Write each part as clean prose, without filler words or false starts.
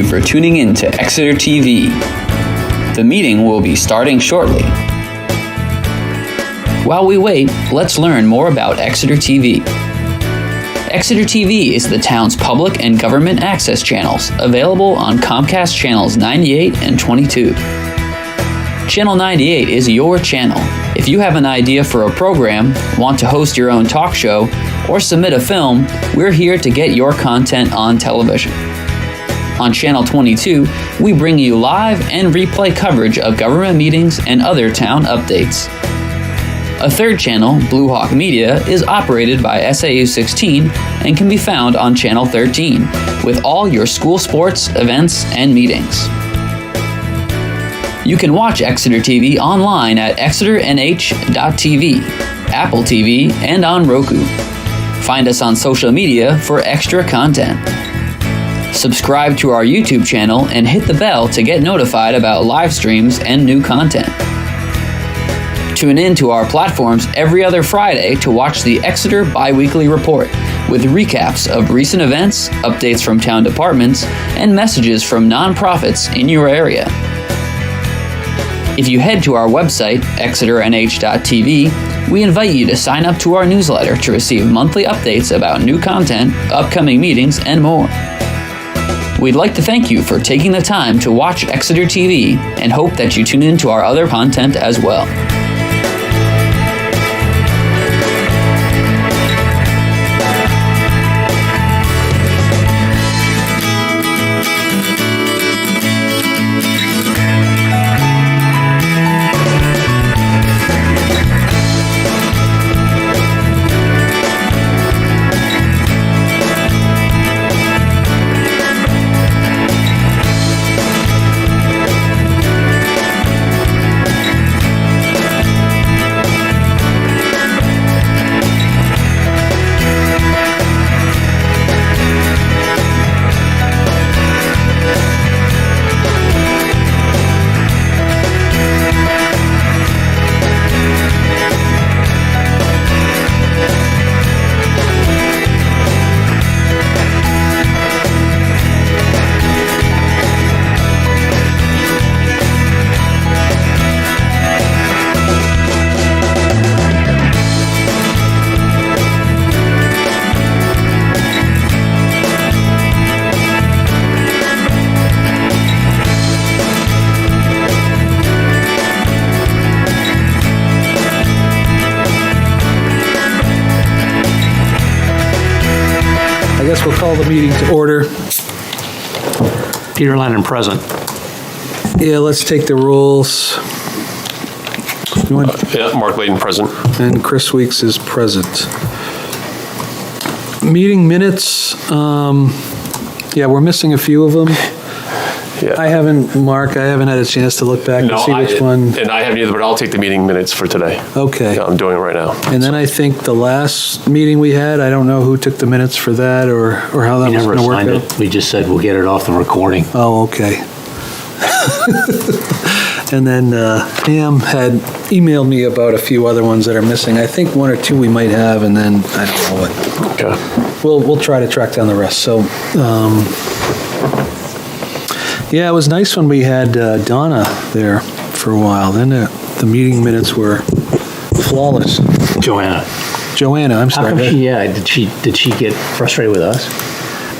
for tuning in to Exeter TV. The meeting will be starting shortly. While we wait, let's learn more about Exeter TV. Exeter TV is the town's public and government access channels, available on Comcast channels 98 and 22. Channel 98 is your channel. If you have an idea for a program, want to host your own talk show, or submit a film, we're here to get your content on television. On Channel 22, we bring you live and replay coverage of government meetings and other town updates. A third channel, Blue Hawk Media, is operated by SAU 16 and can be found on Channel 13, with all your school sports, events, and meetings. You can watch Exeter TV online at exeternh.tv, Apple TV, and on Roku. Find us on social media for extra content. Subscribe to our YouTube channel and hit the bell to get notified about live streams and new content. Tune in to our platforms every other Friday to watch the Exeter Bi-Weekly Report with recaps of recent events, updates from town departments, and messages from nonprofits in your area. If you head to our website, exeternh.tv, we invite you to sign up to our newsletter to receive monthly updates about new content, upcoming meetings, and more. We'd like to thank you for taking the time to watch Exeter TV and hope that you tune in to our other content as well. We'll call the meeting to order. Peter Lennon present. Yeah, let's take the rolls. Mark Layton present. And Chris Weeks is present. Meeting minutes, we're missing a few of them. Yeah. I haven't had a chance to look back and see which one. And I haven't either, but I'll take the meeting minutes for today. Okay. Yeah, I'm doing it right now. And then I think the last meeting we had, I don't know who took the minutes for that or how that was going to work out. We never assigned it. We just said we'll get it off the recording. Oh, okay. And then Pam had emailed me about a few other ones that are missing. I think one or two we might have, and then I don't know what. Okay. We'll try to track down the rest. So, it was nice when we had Donna there for a while. Then the meeting minutes were flawless. Joanna, I'm sorry. how come did she get frustrated with us?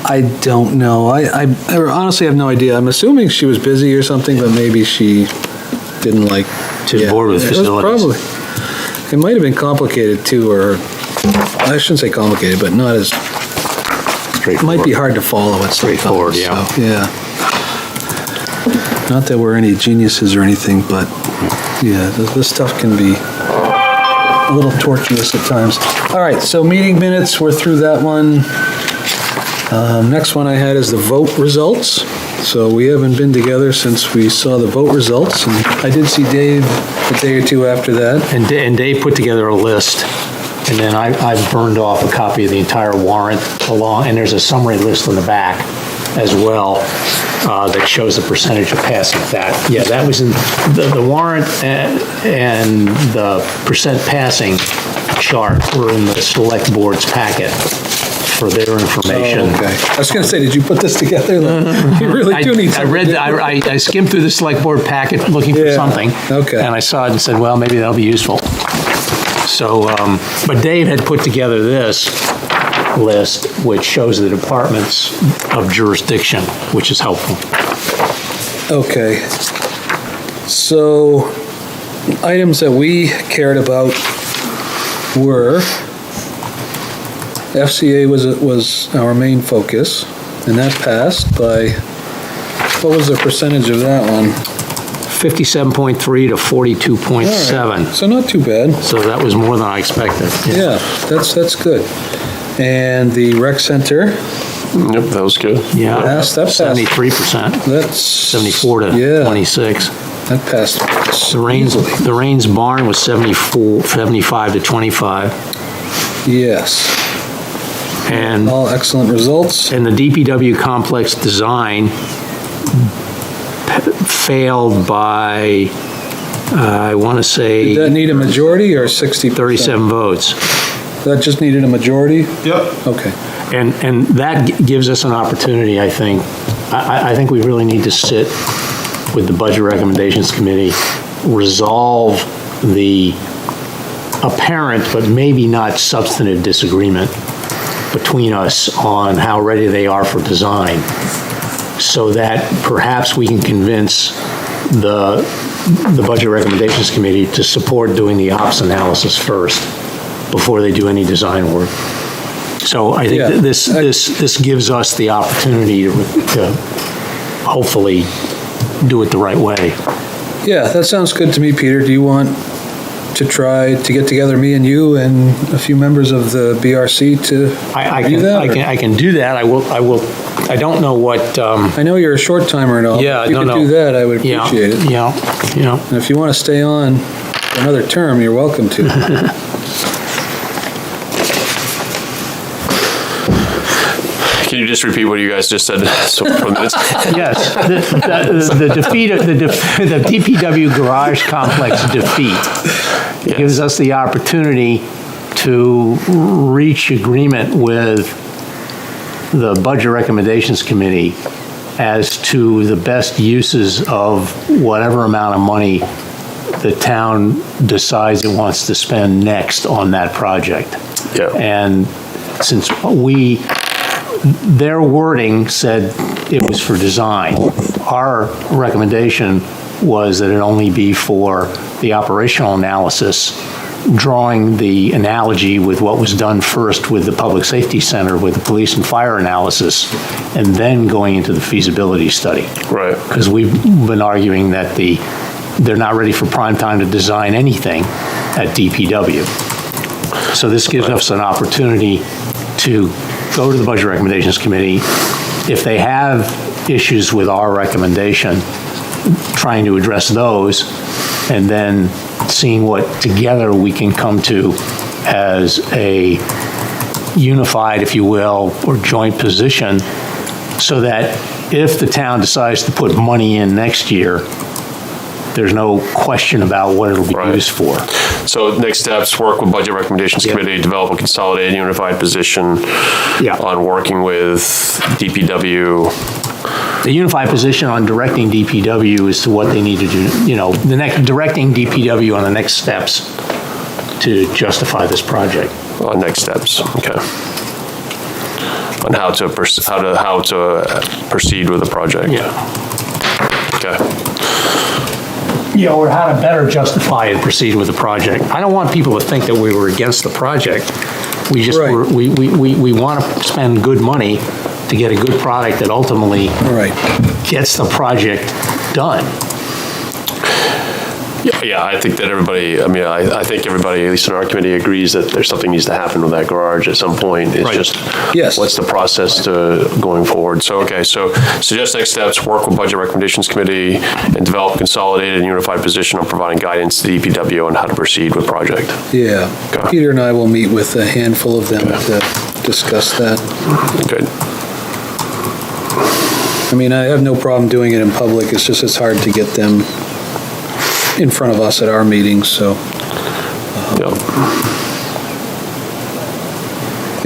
I don't know. I honestly have no idea. I'm assuming she was busy or something, but maybe she didn't like. She was bored with facilities. Probably. It might have been complicated too, or I shouldn't say complicated, but not as. It might be hard to follow it. Straightforward, yeah. So, yeah. Not that we're any geniuses or anything, but yeah, this stuff can be a little tortuous at times. All right, so meeting minutes, we're through that one. Next one I had is the vote results. So we haven't been together since we saw the vote results, and I did see Dave a day or two after that. And Dave put together a list, and then I burned off a copy of the entire warrant and there's a summary list on the back as well that shows the percentage of passing that. Yeah, that was in the warrant and the percent passing chart were in the select board's packet for their information. Oh, okay. I was going to say, did you put this together? You really do need I something. read, I skimmed through the select board packet looking for Yeah, something. okay. And I saw it and said, well, maybe that'll be useful. So, but Dave had put together this list, which shows the departments of jurisdiction, which is helpful. Okay. So, items that we cared about were, FCA was our main focus, and that passed by, what was the percentage of that one? 57.3 to 42.7. So not too bad. So that was more than I expected. Yeah, that's good. And the rec center, Yep, that was good. Yeah, Passed, that passed. 73%, that's... 74 to Yeah, 26. that passed easily. The Rains barn was 75 to 25. Yes, And all excellent results. the DPW complex design failed by, I want to say, Did that need a majority or 60%? 37 votes. That just needed a majority? Yep. Okay. And that gives us an opportunity, I think. I think we really need to sit with the Budget Recommendations Committee, resolve the apparent but maybe not substantive disagreement between us on how ready they are for design, so that perhaps we can convince the Budget Recommendations Committee to support doing the ops analysis first before they do any design work. So I think Yeah. that this gives us the opportunity to hopefully do it the right way. Yeah, that sounds good to me, Peter. Do you want to try to get together, me and you and a few members of the BRC to I do that? or- I can do that. I will. I don't know what. I know you're a short timer and all. Yeah, If you no, could no. do that, I would Yeah, appreciate it. yeah. And if you want to stay on for another term, you're welcome to. Can you just repeat what you guys just said so for minutes? Yes, the defeat of the DPW garage complex defeat gives us the opportunity to reach agreement with the Budget Recommendations Committee as to the best uses of whatever amount of money the town decides it wants to spend next on that project. Yeah. And since their wording said it was for design, our recommendation was that it only be for the operational analysis, drawing the analogy with what was done first with the Public Safety Center with the police and fire analysis, and then going into the feasibility study. Right. Because we've been arguing that they're not ready for prime time to design anything at DPW. So this gives us an opportunity to go to the Budget Recommendations Committee. If they have issues with our recommendation, trying to address those, and then seeing what together we can come to as a unified, if you will, or joint position, so that if the town decides to put money in next year, there's no question about what it'll be Right. used for. So next steps, work with Budget Recommendations Yeah. Committee, develop a consolidated unified position Yeah. on working with DPW. The unified position on directing DPW as to what they need to do, directing DPW on the next steps to justify this project. On next steps, okay. On how to proceed with the project. Yeah. Okay. Or how to better justify and proceed with the project. I don't want people to think that we were against the project. We just, Right. we want to spend good money to get a good product that ultimately Right. gets the project done. Yeah, I think that everybody, I think everybody, at least in our committee, agrees that there's something needs to happen with that garage at some point. It's Right. just, Yes. what's the process to going forward? So, okay, so suggest next steps, work with Budget Recommendations Committee and develop consolidated and unified position on providing guidance to the DPW on how to proceed with project. Yeah. Okay. Peter and I will meet with a handful of them to discuss that. Good. I mean, I have no problem doing it in public. It's just, it's hard to get them in front of us at our meetings, so. Yep.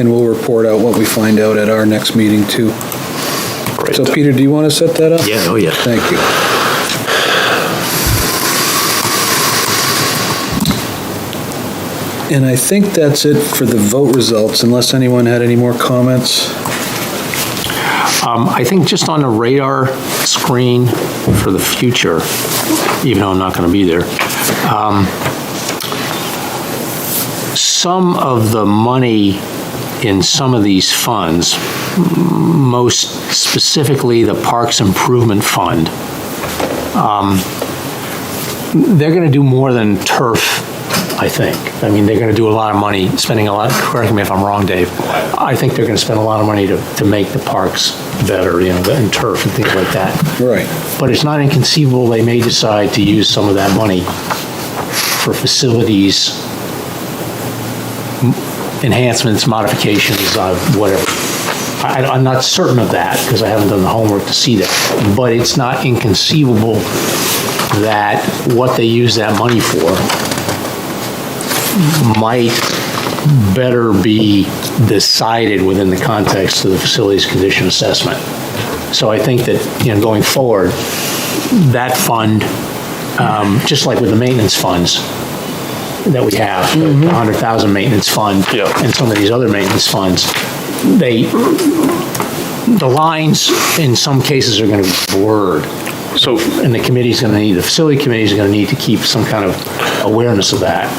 and we'll report out what we find out at our next meeting too. Great. So Peter, do you want to set that up? Yeah, oh yeah. Thank you. And I think that's it for the vote results, unless anyone had any more comments. I think just on the radar screen for the future, even though I'm not going to be there, some of the money in some of these funds, most specifically the Parks Improvement Fund, they're going to do more than turf, I think. I mean, they're going to do a lot of money, spending a lot, correct me if I'm wrong, Dave. I think they're going to spend a lot of money to make the parks better, and turf and things like that. Right. But it's not inconceivable they may decide to use some of that money for facilities, enhancements, modifications, whatever. I'm not certain of that because I haven't done the homework to see that. But it's not inconceivable that what they use that money for might better be decided within the context of the facilities condition assessment. So I think that, going forward, that fund, just like with the maintenance funds that we have, the 100,000 maintenance fund, and some of these other maintenance funds, the lines in some cases are going to be blurred. So, And the facility committee is going to need to keep some kind of awareness of that.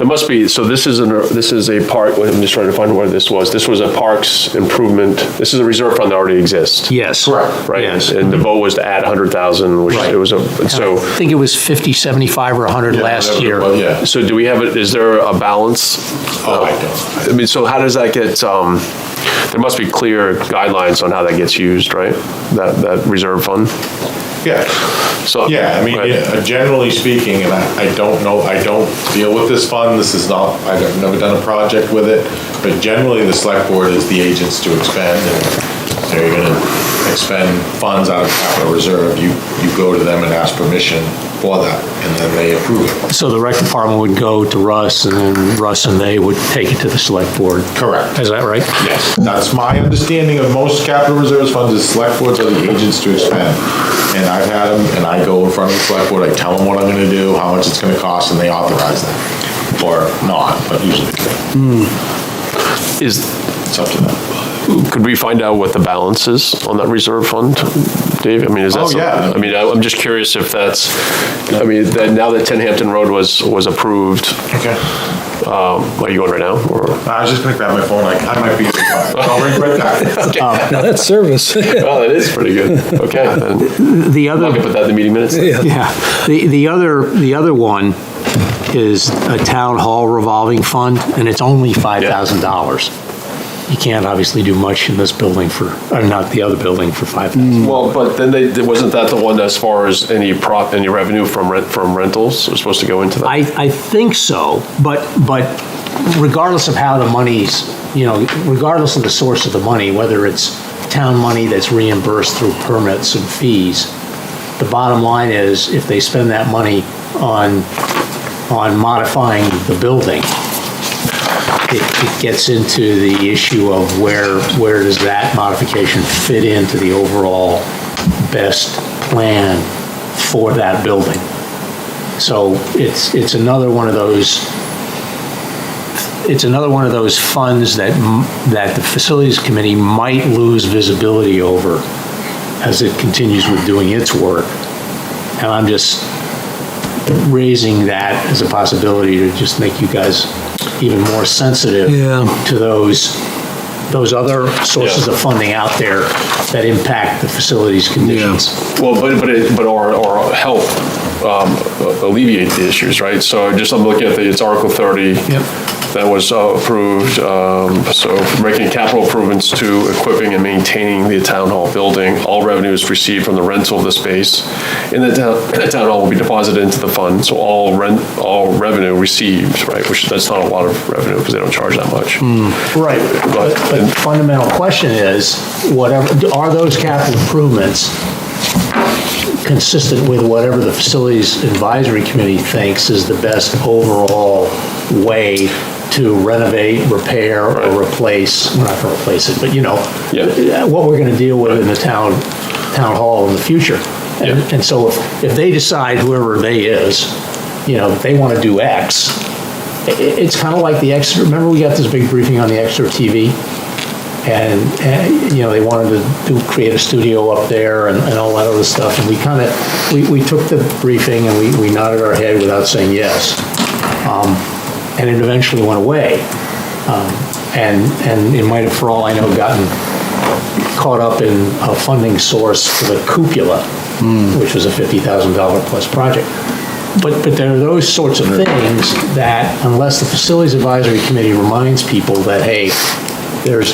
there must be, so this is a park, I'm just trying to find where this was. This was a parks improvement, this is a reserve fund that already exists. Yes. Right? Yes. And the vote was to add 100,000, which Right. it was I so. think it was 50, 75, or 100 last year. Well, yeah. So do we have, is there a balance? Oh, I don't. I mean, so how does that get, there must be clear guidelines on how that gets used, right? That reserve fund? Yeah. So Yeah, I mean, Right. generally speaking, and I don't know, I don't deal with this fund, this is not, I've never done a project with it, but generally the select board is the agents to expend, and they're gonna expend funds out of capital reserve, you go to them and ask permission for that, and then they approve it. So the rec department would go to Russ, and then Russ and they would take it to the select board. Correct. Is that right? Yes. That's my understanding of most capital reserves funds, is select boards are the agents to expend. And I've had them, and I go in front of the select board, I tell them what I'm gonna do, how much it's gonna cost, and they authorize that. Or not, but usually is, it's up to them. could we find out what the balance is on that reserve fund, Dave? I mean, is that Oh, something? yeah. I mean, I'm just curious if that's, I mean, now that 10 Hampton Road was approved, Okay. are you going right now? Or? I was just gonna grab my phone, I might be, I'll ring right back. Now that's service. Oh, that is pretty good. Okay, then The I other, can put that in the meeting minutes. yeah, the other one is a town hall revolving fund, and it's only $5,000. You can't obviously do much in this building or not the other building for $5,000. Well, but then wasn't that the one as far as any revenue from rentals was supposed to go into that? I think so, but regardless of how the money's, regardless of the source of the money, whether it's town money that's reimbursed through permits and fees, the bottom line is if they spend that money on modifying the building, it gets into the issue of where does that modification fit into the overall best plan for that building. So it's another one of those funds that the facilities committee might lose visibility over as it continues with doing its work. And I'm just raising that as a possibility to just make you guys even more sensitive to those other sources of funding out there that impact the facilities conditions. Well, or help alleviate the issues, right? So I'm looking at it's Article 30. Yep. That was approved, so making capital improvements to equipping and maintaining the town hall building. All revenues received from the rental of the space in the town hall will be deposited into the fund, so all revenue received, right, which that's not a lot of revenue because they don't charge that much. Right, but the fundamental question is, are those capital improvements consistent with whatever the Facilities Advisory Committee thinks is the best overall way to renovate, repair, or replace, we're not going to replace it, but what we're going to deal with in the town hall in the future. And so if they decide, whoever they is, they want to do X, it's kind of like the Exeter, remember we got this big briefing on the Exeter TV? And they wanted to create a studio up there and all that other stuff. And we took the briefing and we nodded our head without saying yes. And it eventually went away. And it might have, for all I know, gotten caught up in a funding source for the cupola, which was a $50,000 plus project. But there are those sorts of things that, unless the Facilities Advisory Committee reminds people that, hey, there's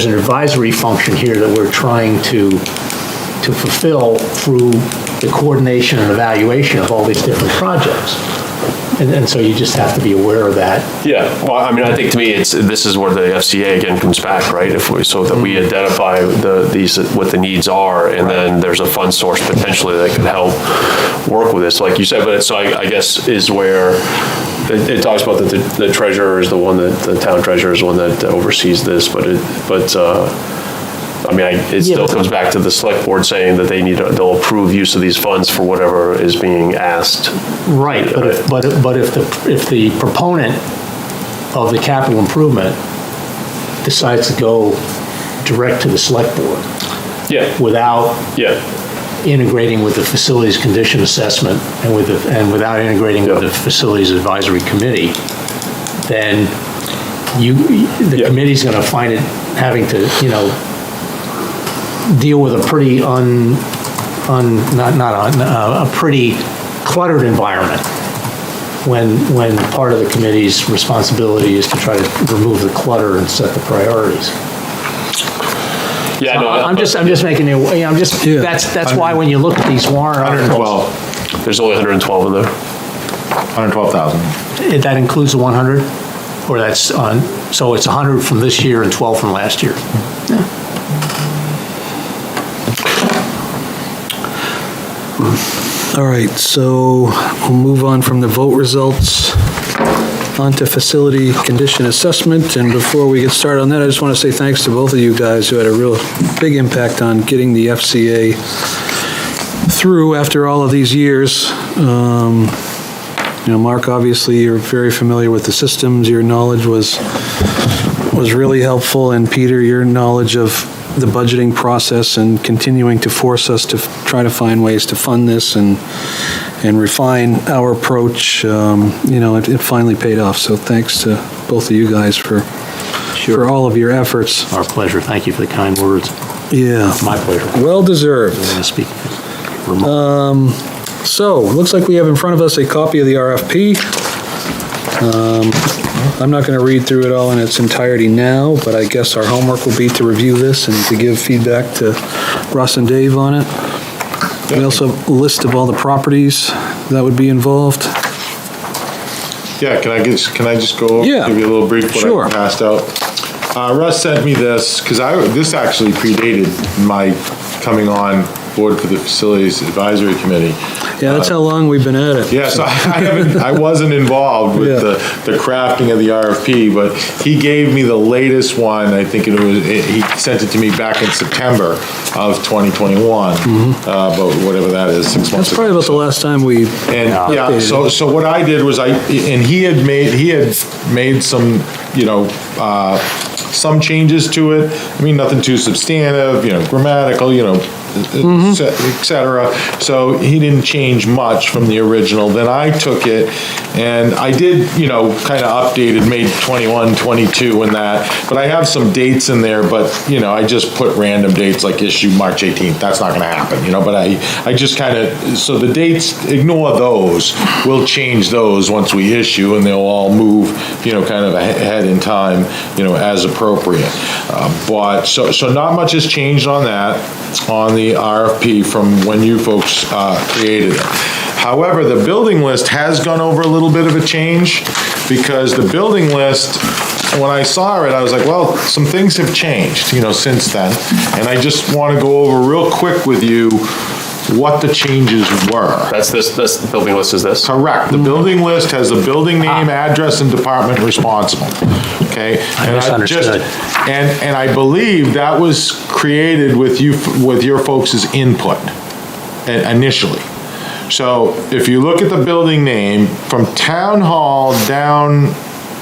an advisory function here that we're trying to fulfill through the coordination and evaluation of all these different projects. And so you just have to be aware of that. Yeah, well, I mean, I think to me, this is where the FCA again comes back, right? So that we identify what the needs are, and then there's a fund source potentially that could help work with this, like you said. But so I guess is where it talks about that the treasurer is the one the town treasurer is the one that oversees this, but I mean, it still comes back to the select board saying that they'll approve use of these funds for whatever is being asked. Right, but if the proponent of the capital improvement decides to go direct to the select board, without integrating with the facilities condition assessment and without integrating with the facilities advisory committee, then the committee's going to find it having to deal with a pretty a pretty cluttered environment when part of the committee's responsibility is to try to remove the clutter and set the priorities. Yeah, so no, I'm just making it. That's why when you look at these warrant articles, 112. There's only 112 in there. 112,000. that includes the 100, or that's on. So it's 100 from this year and 12 from last year. Yeah. All right, so we'll move on from the vote results onto facility condition assessment. And before we get started on that, I just want to say thanks to both of you guys who had a real big impact on getting the FCA through after all of these years. Mark, obviously you're very familiar with the systems. Your knowledge was really helpful, and Peter, your knowledge of the budgeting process and continuing to force us to try to find ways to fund this and refine our approach, it finally paid off. So thanks to both of you guys for all of your efforts. Our pleasure. Thank you for the kind words. Yeah. My pleasure. Well deserved. I'm going to speak. So, looks like we have in front of us a copy of the RFP. I'm not going to read through it all in its entirety now, but I guess our homework will be to review this and to give feedback to Russ and Dave on it. We also have a list of all the properties that would be involved. Yeah, can I just go Yeah. give you a little brief what Sure. I passed out? Russ sent me this, because this actually predated my coming on board for the Facilities Advisory Committee. Yeah, that's how long we've been at it. Yeah, so I wasn't involved with the crafting of the RFP, but he gave me the latest one. I think he sent it to me back in September of 2021, but whatever that is, 6 months ago. That's probably about the last time we updated. So what I did was he had made some, some changes to it. I mean, nothing too substantive, grammatical, et cetera. So he didn't change much from the original. Then I took it and I did, kind of updated, made 21, 22 and that, but I have some dates in there, but, I just put random dates like issue March 18th. That's not going to happen, but I just kind of, so the dates, ignore those. We'll change those once we issue and they'll all move, kind of ahead in time, as appropriate. But so not much has changed on that, on the RFP from when you folks created it. However, the building list has gone over a little bit of a change, because the building list, when I saw it, I was like, well, some things have changed, since then. And I just want to go over real quick with you what the changes were. That's the building list is this? Correct. The building list has the building name, address, and department responsible. Okay? I misunderstood. And I believe that was created with your folks' input initially. So if you look at the building name, from Town Hall down,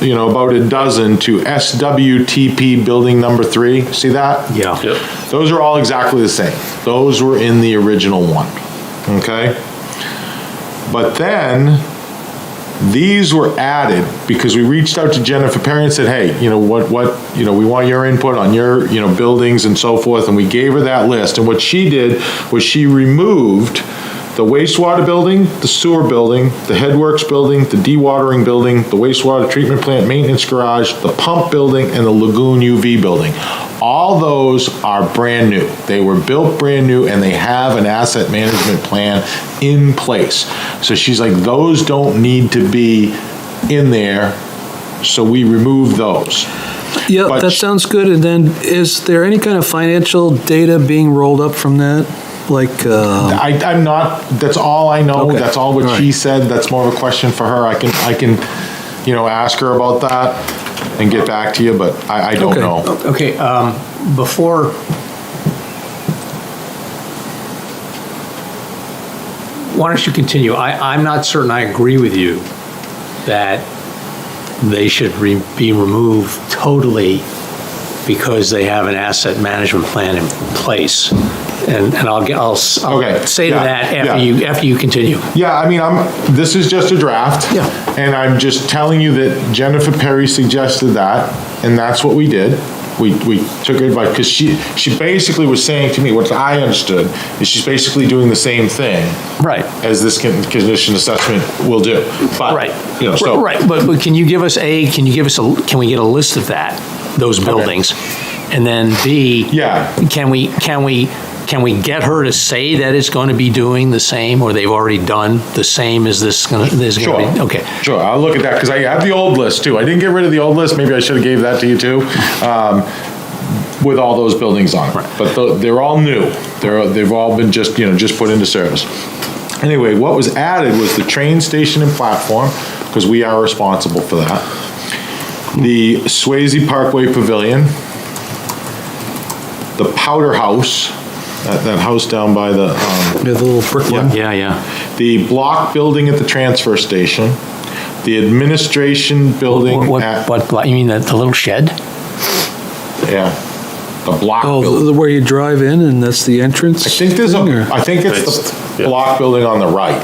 about a dozen to SWTP Building Number 3, see that? Yeah. Yep. Those are all exactly the same. Those were in the original one, okay? But then, these were added because we reached out to Jennifer Perry and said, hey, we want your input on your, buildings and so forth, and we gave her that list. And what she did was she removed the wastewater building, the sewer building, the headworks building, the dewatering building, the wastewater treatment plant maintenance garage, the pump building, and the lagoon UV building. All those are brand new. They were built brand new and they have an asset management plan in place. So she's like, those don't need to be in there, so we remove those. Yeah, But that sounds good. And then is there any kind of financial data being rolled up from that? Like, I'm not, that's all I know. Okay. That's all what All she right. said. That's more of a question for her. I can, ask her about that and get back to you, but I don't Okay. know. Okay, before, why don't you continue? I'm not certain I agree with you that they should be removed totally because they have an asset management plan in place. And I'll Okay, say to yeah, that yeah. after you continue. Yeah, I mean, this is just a draft. Yeah. And I'm just telling you that Jennifer Perry suggested that, and that's what we did. We took her advice, because she basically was saying to me, what I understood, is she's basically doing the same thing. Right. As this condition assessment will do. But, Right. so. Right, but can we get a list of those buildings? And then B, Yeah. can we get her to say that it's going to be doing the same, or they've already done the same as this going to be? Sure. Okay. Sure, I'll look at that, because I have the old list too. I didn't get rid of the old list, maybe I should have gave that to you too, with all those buildings on it. Right. But they're all new. They've all been just put into service. Anyway, what was added was the train station and platform, because we are responsible for that. The Swayze Parkway Pavilion, the Powder House, that house down by the, the little brick one? Yeah. the block building at the transfer station, the administration building at, What, you mean the little shed? yeah, the block Oh, building. where you drive in and that's the entrance? I think it's It's- the yeah. block building on the right.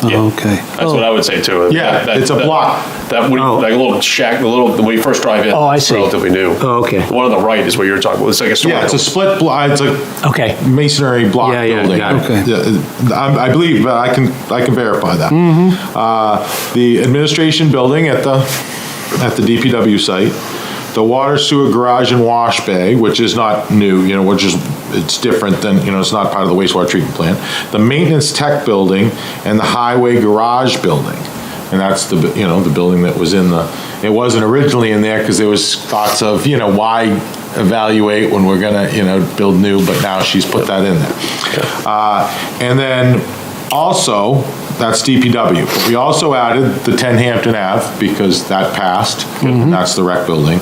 Oh, okay. That's what I would say too. Yeah, it's a block. That would, like a little shack, when you first drive in. Oh, I it's see. Relatively new. Oh, okay. The one on the right is what you're talking about. It's like a store. Yeah, it's a split block, it's a Okay. masonry block Yeah, building. got it. Okay. Yeah, I believe, but I can verify that. The administration building at the DPW site, the water sewer garage and wash bay, which is not new, it's different than, it's not part of the wastewater treatment plant. The maintenance tech building and the highway garage building. And that's the building that was it wasn't originally in there because there was thoughts of, why evaluate when we're gonna, build new, but now she's put that in there. And then also, that's DPW. But we also added the 10 Hampton Ave because that passed. That's the rec building.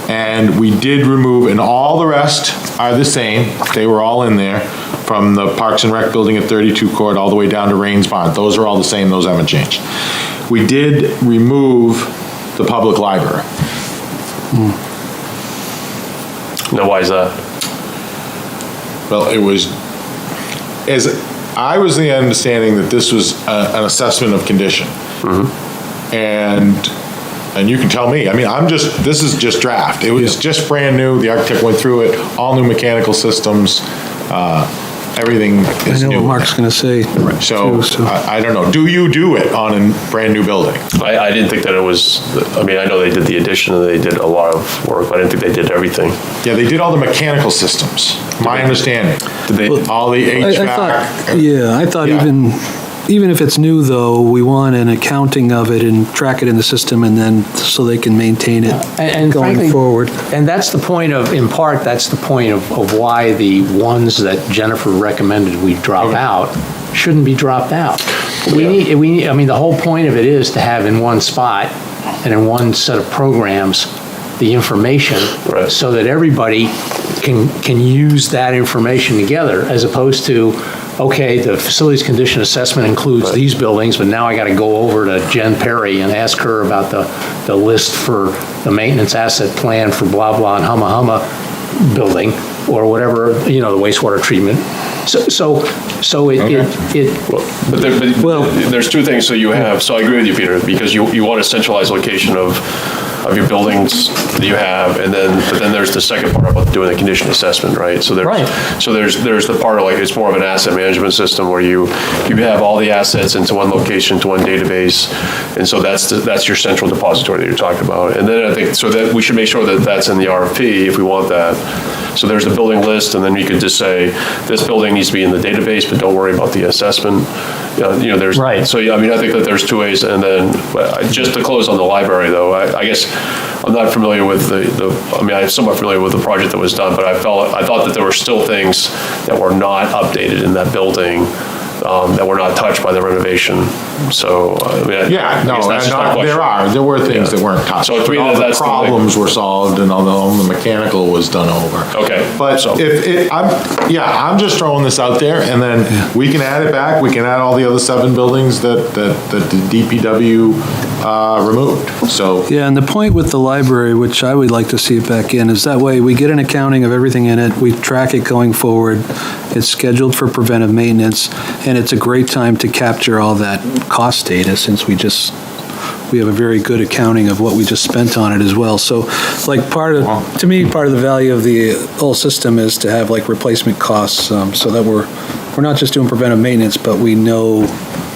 And we did remove, and all the rest are the same. They were all in there, from the Parks and Rec building at 32 Court all the way down to Rains Bond. Those are all the same, those haven't changed. We did remove the public library. Now, why is that? Well, it was, I was the understanding that this was an assessment of condition. And you can tell me, this is just draft. It was just brand new, the architect went through it, all new mechanical systems, everything is I know new. what Mark's going to say. So, too, I don't know, do you do it on a brand new building? I didn't think that it was, I know they did the addition and they did a lot of work, but I didn't think they did everything. Yeah, they did all the mechanical systems, my understanding. Did they? All the I HVAC. thought, I thought Yeah. even even if it's new though, we want an accounting of it and track it in the system and then, so they can maintain it And going frankly, forward. And that's the point of, in part, that's the point of why the ones that Jennifer recommended we drop out shouldn't be dropped out. I mean, the whole point of it is to have in one spot and in one set of programs the information, Right. so that everybody can use that information together, as opposed to, okay, the facilities condition assessment includes these buildings, but now I got to go over to Jen Perry and ask her about the list for the maintenance asset plan for blah, blah, and Humma Humma building, or whatever, the wastewater treatment. So There's two things. So I agree with you, Peter, because you want a centralized location of your buildings that you have, but then there's the second part about doing the condition assessment, right? So there's the part of it's more of an asset management system where you have all the assets into one location, to one database, and so that's your central depository that you're talking about. And then I think so that we should make sure that that's in the RFP if we want that. So there's the building list, and then you could just say this building needs to be in the database, but don't worry about the assessment. There's Right. So I think that there's two ways, and then just to close on the library though, I guess I'm not familiar with I'm somewhat familiar with the project that was done, but I thought that there were still things that were not updated in that building that were not touched by the renovation. So I guess that's just my question. there were things that weren't touched. So to me, all the that's the thing. problems were solved, and all the mechanical was done over. Okay. But So- I'm just throwing this out there, and then we can add it back. We can add all the other 7 buildings that the DPW removed. So Yeah, and the point with the library, which I would like to see it back in, is that way we get an accounting of everything in it, we track it going forward, it's scheduled for preventive maintenance, and it's a great time to capture all that cost data, since we have a very good accounting of what we just spent on it as well. So to me, part of the value of the whole system is to have replacement costs, so that we're not just doing preventive maintenance, but we know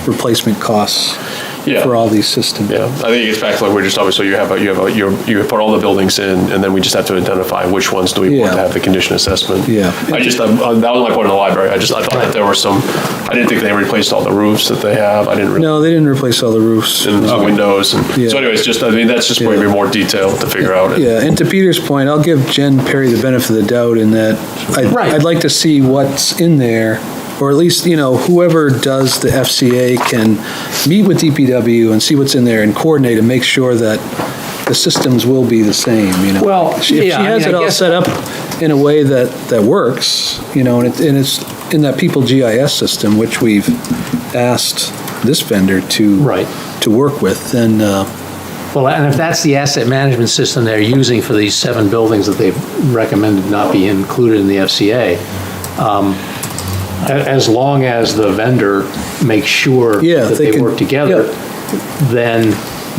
replacement costs for all these systems. Yeah, I think it gets back to we're just obviously you put all the buildings in, and then we just have to identify which ones do we want to have the condition assessment. Yeah. That was my point in the library. I thought that there were some. I didn't think they replaced all the roofs that they have. No, they didn't replace all the roofs. And windows. And so anyways, that's just maybe more detail to figure out. Yeah, and to Peter's point, I'll give Jen Perry the benefit of the doubt in that I'd like to see what's in there, or at least, whoever does the FCA can meet with DPW and see what's in there and coordinate and make sure that the systems will be the same, Well, If she has it all set up in a way that works, and it's in that People GIS system, which we've asked this vendor to work with, then... Well, and if that's the asset management system they're using for these 7 buildings that they've recommended not be included in the FCA, as long as the vendor makes sure that they work together, then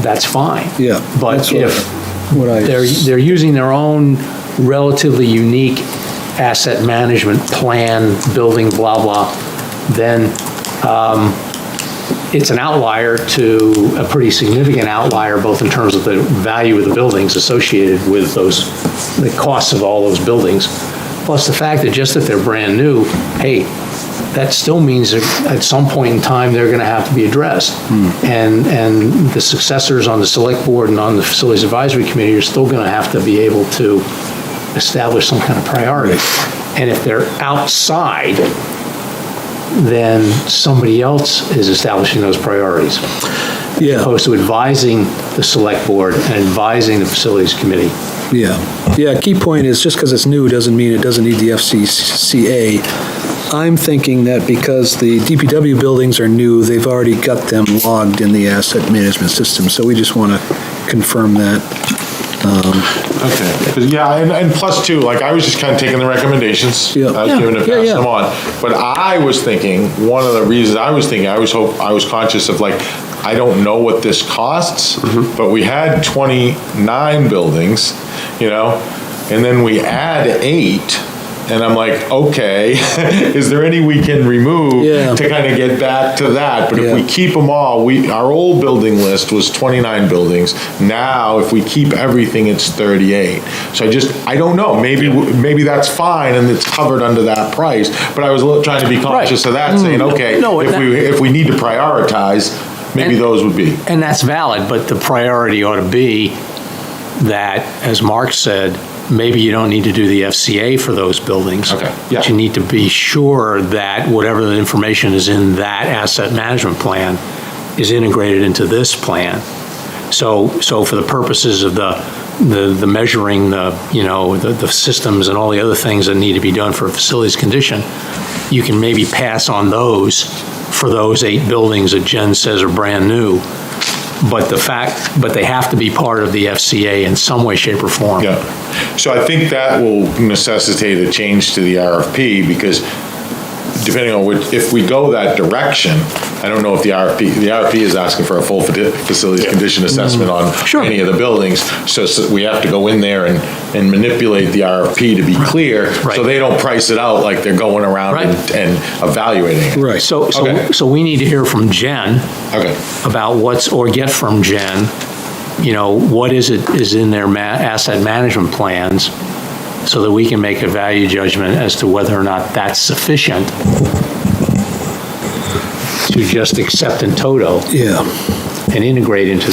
that's fine. Yeah. But if they're using their own relatively unique asset management plan, building, blah, blah, then it's an outlier to a pretty significant outlier, both in terms of the value of the buildings associated with the costs of all those buildings, plus the fact that just if they're brand new, hey, that still means that at some point in time, they're going to have to be addressed. And the successors on the select board and on the facilities advisory committee are still going to have to be able to establish some kind of priority. And if they're outside, then somebody else is establishing those priorities. As opposed to advising the select board and advising the facilities committee. Yeah, key point is just because it's new doesn't mean it doesn't need the FCCA. I'm thinking that because the DPW buildings are new, they've already got them logged in the asset management system, so we just want to confirm that. Okay. Yeah, and plus too, I was just kind of taking the recommendations. I was given to pass them on. But I was thinking, one of the reasons I was thinking, I was conscious of I don't know what this costs, but we had 29 buildings, and then we add 8. And I'm like, okay, is there any we can remove Yeah. to kind of get back to that? But if we Yeah. keep them all, our old building list was 29 buildings. Now, if we keep everything, it's 38. So I don't know, maybe that's fine and it's covered under that price. But I was trying to be conscious of that, saying, okay, No, if we need to prioritize, maybe And- those would be. And that's valid, but the priority ought to be that, as Mark said, maybe you don't need to do the FCA for those buildings. Okay, yeah. But you need to be sure that whatever the information is in that asset management plan is integrated into this plan. So for the purposes of the measuring, the systems and all the other things that need to be done for a facilities condition, you can maybe pass on those for those 8 buildings that Jen says are brand new. But they have to be part of the FCA in some way, shape, or form. Yeah, so I think that will necessitate a change to the RFP, because depending on if we go that direction, I don't know if the RFP is asking for a full facilities condition assessment on Sure. any of the buildings, so we have to go in there and manipulate the RFP to be clear, so Right. they don't price it out like they're going around Right. and evaluating it. Right. Okay. So we need to hear from Jen Okay, about or get from Jen, what is in their asset management plans, so that we can make a value judgment as to whether or not that's sufficient to just accept in toto Yeah. and integrate into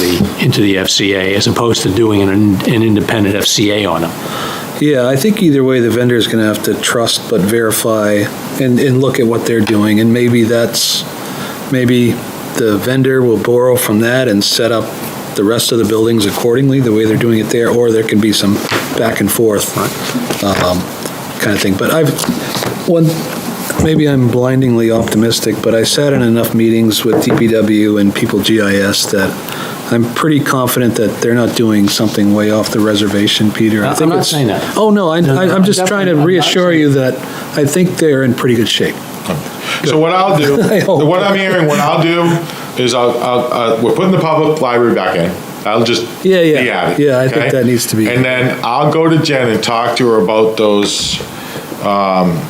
the FCA, as opposed to doing an independent FCA on them. Yeah, I think either way, the vendor is going to have to trust but verify and look at what they're doing. And maybe the vendor will borrow from that and set up the rest of the buildings accordingly, the way they're doing it there, or there can be some back and forth kind of thing. But maybe I'm blindingly optimistic, but I sat in enough meetings with DPW and People GIS that I'm pretty confident that they're not doing something way off the reservation, Peter. I think I'm not it's- saying that. Oh, no, I'm just trying to definitely, I'm not reassure saying you that I think they're in pretty good shape. so what I'll do, I hope. what I'm hearing, what I'll do is we're putting the public library back in. I'll just Yeah, yeah. be at it. Yeah, I think okay? that needs to be- And then I'll go to Jen and talk to her about those,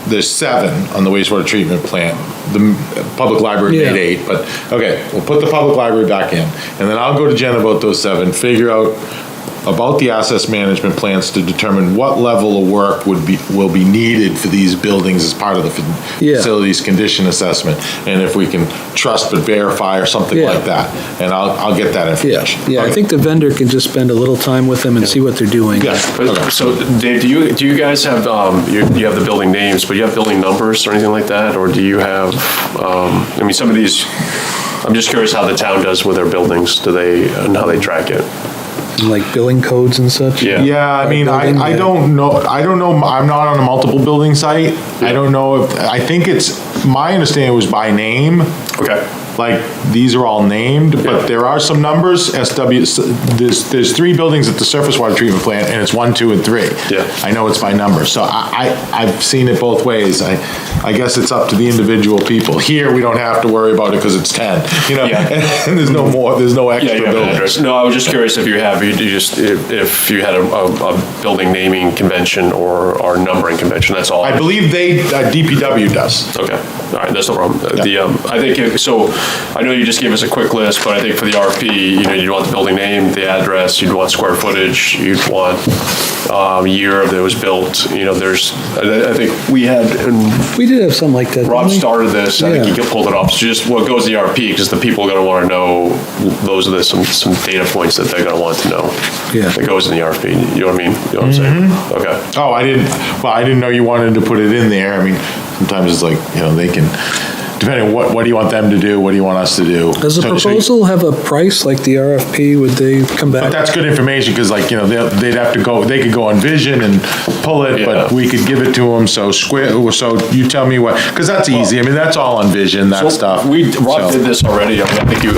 there's 7 on the wastewater treatment plant. The public library Yeah. made 8, but, okay, we'll put the public library back in. And then I'll go to Jen about those 7, figure out about the assets management plans to determine what level of work will be needed for these buildings as part of the Yeah. facilities condition assessment, and if we can trust but verify or something Yeah. like that. And I'll get that Yeah, information. yeah, I Okay. think the vendor can just spend a little time with them and see what they're doing. Yeah. Okay. So Dave, do you guys have, you have the building names, but you have building numbers or anything like that? Or do you have, some of these, I'm just curious how the town does with their buildings, and how they track it? Like billing codes and such? Yeah. Yeah, I mean, building, I yeah. don't know, I'm not on a multiple building site. I don't know I think my understanding was by name. Okay. Like, these are all named, Yeah. but there are some numbers, there's 3 buildings at the surface water treatment plant, and it's 1, 2, and 3. Yeah. I know it's by number, so I've seen it both ways. I guess it's up to the individual people. Here, we don't have to worry about it because it's 10, Yeah. and there's no Yeah, extra you have an buildings. address. No, I was just curious if you had a building naming convention or numbering convention, that's all. I believe DPW does. Okay, all right, that's no problem. I think, so, I know you just gave us a quick list, but I think for the RFP, you'd want the building name, the address, you'd want square footage, you'd want year that it was built, I think we had, and We did have something like that. Rob didn't we? started this, I think Yeah. he pulled it off, so just what goes in the RFP, because the people are gonna wanna know, those are some data points that they're gonna want to know. Yeah. That goes in the RFP, you know what I mean? You know what I'm saying? Okay. Oh, I didn't know you wanted to put it in there. I mean, sometimes it's like, they can, depending on what do you want them to do, what do you want us to do? Does the So- proposal have a price like the RFP? Would they come But back? that's good information, because they'd have to go, they could go on Vision and pull it, Yeah. but we could give it to them, so you tell me what, because that's easy, I mean, that's all on Vision, that So stuff. Rob So- did this already, I think so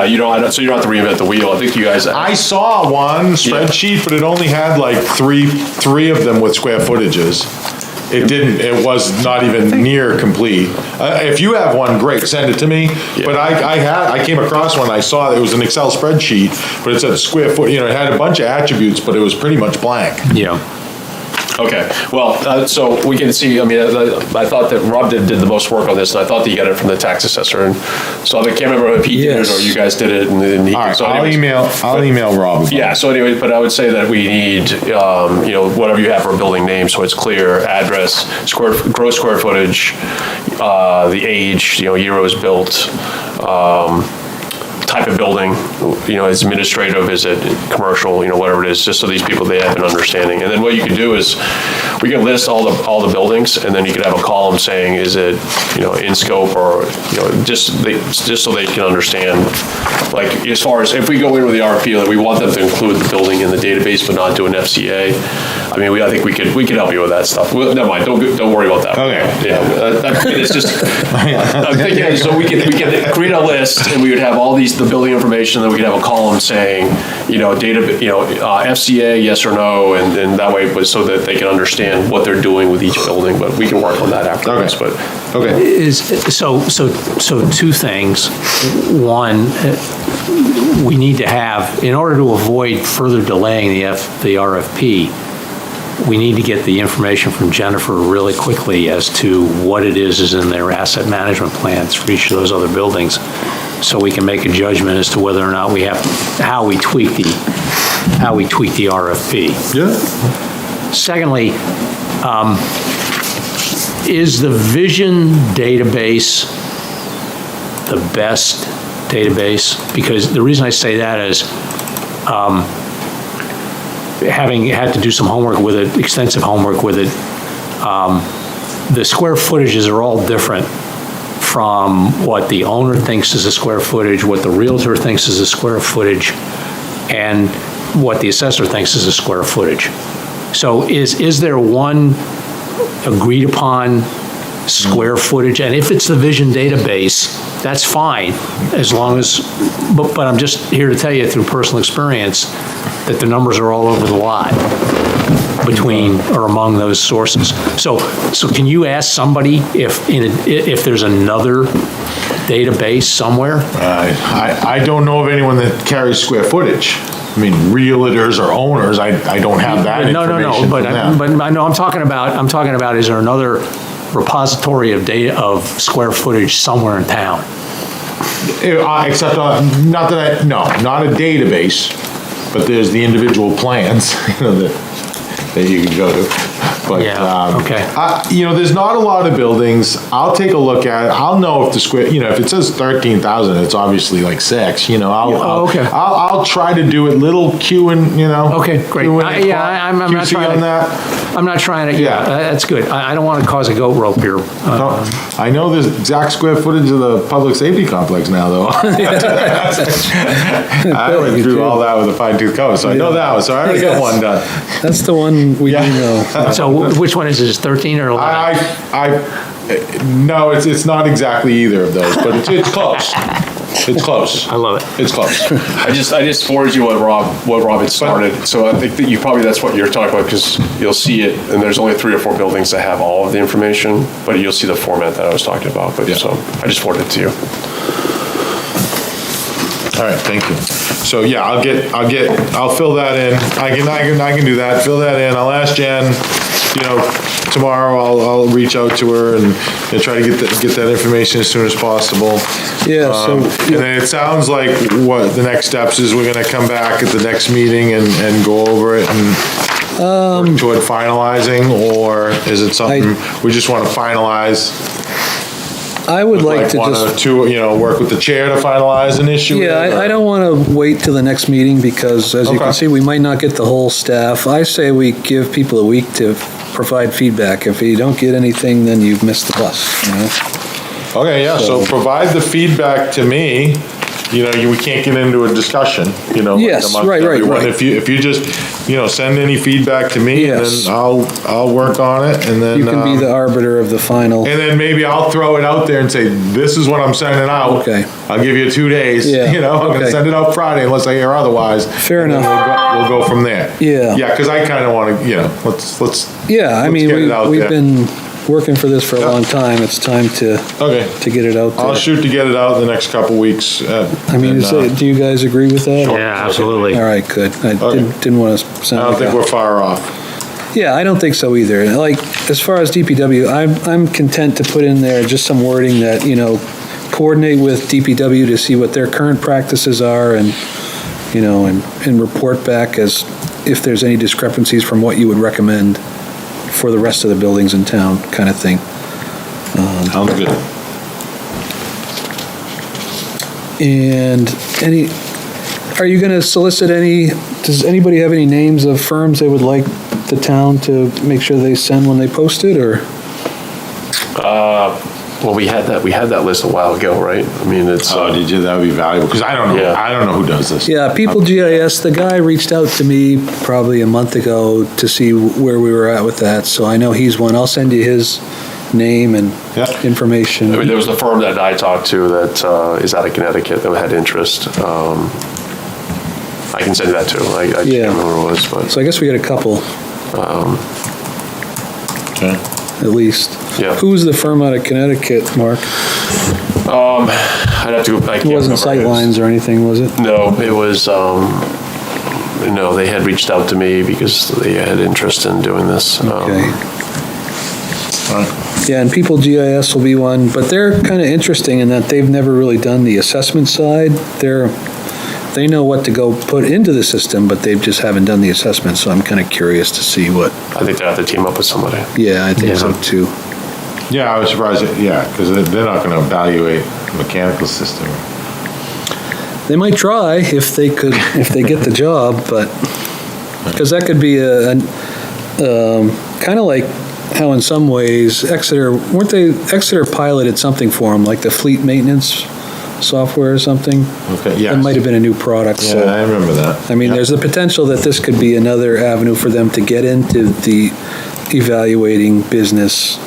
you don't have to reinvent the wheel, I think you guys. I saw one spreadsheet, but it only had like three of them with square footages. It was not even near complete. If you have one, great, send it to me. Yeah. But I came across one, I saw, it was an Excel spreadsheet, but it said square foot, it had a bunch of attributes, but it was pretty much blank. Yeah. Okay, well, so we can see, I mean, I thought that Rob did the most work on this, and I thought that you got it from the tax assessor, and so I can't remember if he did it or you guys did it, and he. All right, so I'll anyways, email Rob. Yeah, so anyway, but I would say that we need, whatever you have for a building name, so it's clear, address, gross square footage, the age, year it was built, type of building, is administrative, is it commercial, whatever it is, just so these people, they have an understanding. And then what you could do is, we can list all the buildings, and then you could have a column saying, is it, in scope, or, just so they can understand, like, as far as, if we go in with the RFP, like, we want them to include the building in the database, but not do an FCA. I mean, I think we could help you with that stuff. Well, never mind, don't worry about that. Okay. Yeah, it's just, I'm thinking, so we can create a list, and we would have all the building information, then we could have a column saying, FCA, yes or no, and that way, but so that they can understand what they're doing with each building, but we can work on that afterwards, but. Okay. So two things. One, we need to have, in order to avoid further delaying the RFP, we need to get the information from Jennifer really quickly as to what it is in their asset management plans for each of those other buildings, so we can make a judgment as to whether or not how we tweak the RFP. Yeah. Secondly, is the Vision database the best database? Because the reason I say that is, having had to do some homework with it, extensive homework with it, the square footages are all different from what the owner thinks is a square footage, what the realtor thinks is a square footage, and what the assessor thinks is a square footage. So is there one agreed upon square footage? And if it's the Vision database, that's fine, as long as, but I'm just here to tell you through personal experience that the numbers are all over the lot between or among those sources. So can you ask somebody if there's another database somewhere? I don't know of anyone that carries square footage. I mean, realtors or owners, I don't have that information. But I know I'm talking about is there another repository of data of square footage somewhere in town? Except not a database, but there's the individual plans, that you can go to. But, Yeah, okay. There's not a lot of buildings. I'll take a look at it. I'll know if the square, if it says 13,000, it's obviously like 6, okay. I'll try to do it little Q and, Okay, great. I'm not QC trying on to, that. I'm not trying to, that's good. I don't want to cause a goat rope here. I know the exact square footage of the public safety complex now, though. I went through all that with a fine-tooth comb, so I know that one, so I already got one done. That's the one we do know. So which one is it? Is it 13 or 11? No, it's not exactly either of those, but it's close. It's close. I love it. It's close. I just forwarded you what Rob had started, so I think that that's what you're talking about, because you'll see it, and there's only 3 or 4 buildings that have all of the information, but you'll see the format that I was talking about, so I just forwarded it to you. All right, thank you. So yeah, I'll fill that in. I can do that. Fill that in. I'll ask Jen. Tomorrow I'll reach out to her and try to get that information as soon as possible. Yeah. And then it sounds like what the next steps is. We're going to come back at the next meeting and go over it and work toward finalizing, or is it something we just want to finalize? I would like to one just or two, work with the chair to finalize an issue. Yeah, I don't want to wait till the next meeting because, as you can see, we might not get the whole staff. I say we give people a week to provide feedback. If you don't get anything, then you've missed the bus. Okay, yeah. So provide the feedback to me. We can't get into a discussion. Yes, right. If you just send any feedback to me, and then I'll work on it, and then you can be the arbiter of the final. And then maybe I'll throw it out there and say, this is what I'm sending out. Okay. I'll give you 2 days. Yeah. I'm going to send it out Friday unless I hear otherwise. Fair enough. We'll go from there. Yeah. Yeah, because I kind of want to, let's. Yeah, I mean, get it out we've there. been working for this for a long time. It's time to get it out there. I'll shoot to get it out in the next couple weeks. Do you guys agree with that? Yeah, absolutely. All right, good. I didn't want to sound I don't think we're far off. Yeah, I don't think so either. Like, as far as DPW, I'm content to put in there just some wording that, coordinate with DPW to see what their current practices are and, and report back as if there's any discrepancies from what you would recommend for the rest of the buildings in town, kind of thing. Sounds good. And are you going to solicit does anybody have any names of firms they would like the town to make sure they send when they post it, or? Well, we had that list a while ago, right? I mean, it's. Oh, did you? That would be valuable, because I don't know, Yeah. I don't know who does this. Yeah, People GIS, the guy reached out to me probably a month ago to see where we were at with that, so I know he's one. I'll send you his name and information. I mean, there was a firm that I talked to that is out of Connecticut that had interest. I can send you that too. I can't remember who it was, but. So I guess we got a couple, Okay. at least. Yeah. Who's the firm out of Connecticut, Mark? I'd have to go. I can't It wasn't remember. Sightlines or anything, was it? No, it was. No, they had reached out to me because they had interest in doing this. Okay. All right. Yeah, and People GIS will be one, but they're kind of interesting in that they've never really done the assessment side. They know what to go put into the system, but they just haven't done the assessment, so I'm kind of curious to see what. I think they have to team up with somebody. Yeah, I think so too. Yeah, I was surprised, because they're not going to evaluate the mechanical system. They might try if they get the job, but, because that could be kind of like how in some ways Exeter piloted something for them, like the fleet maintenance software or something. Okay, yes. That might have been a new product, Yeah, so. I remember that. I mean, Yeah. there's the potential that this could be another avenue for them to get into the evaluating business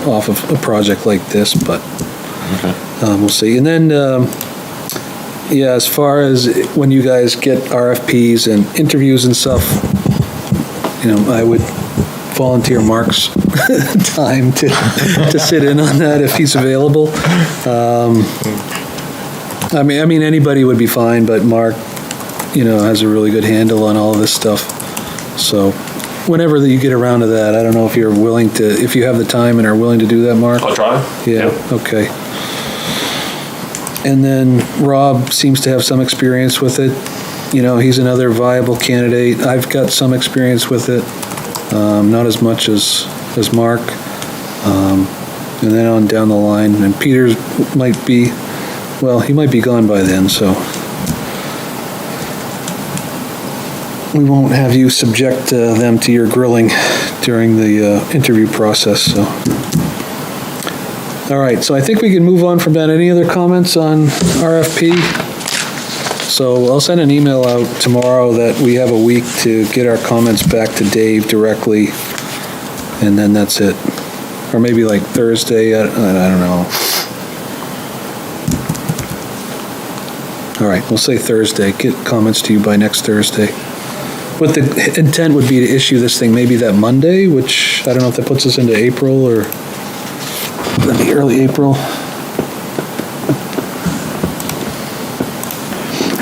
off of a project like this, but we'll see. And then, as far as when you guys get RFPs and interviews and stuff, I would volunteer Mark's time to sit in on that if he's available. I mean, anybody would be fine, but Mark, has a really good handle on all of this stuff. So whenever you get around to that, I don't know if you're willing to, if you have the time and are willing to do that, Mark? I'll try. Yeah, okay. And then Rob seems to have some experience with it. He's another viable candidate. I've got some experience with it, not as much as Mark. And then on down the line, and Peter might be, he might be gone by then, so we won't have you subject them to your grilling during the interview process, so. All right, so I think we can move on from that. Any other comments on RFP? So I'll send an email out tomorrow that we have a week to get our comments back to Dave directly, and then that's it. Or maybe like Thursday, I don't know. All right, we'll say Thursday. Get comments to you by next Thursday. But the intent would be to issue this thing maybe that Monday, which I don't know if that puts us into April or maybe early April.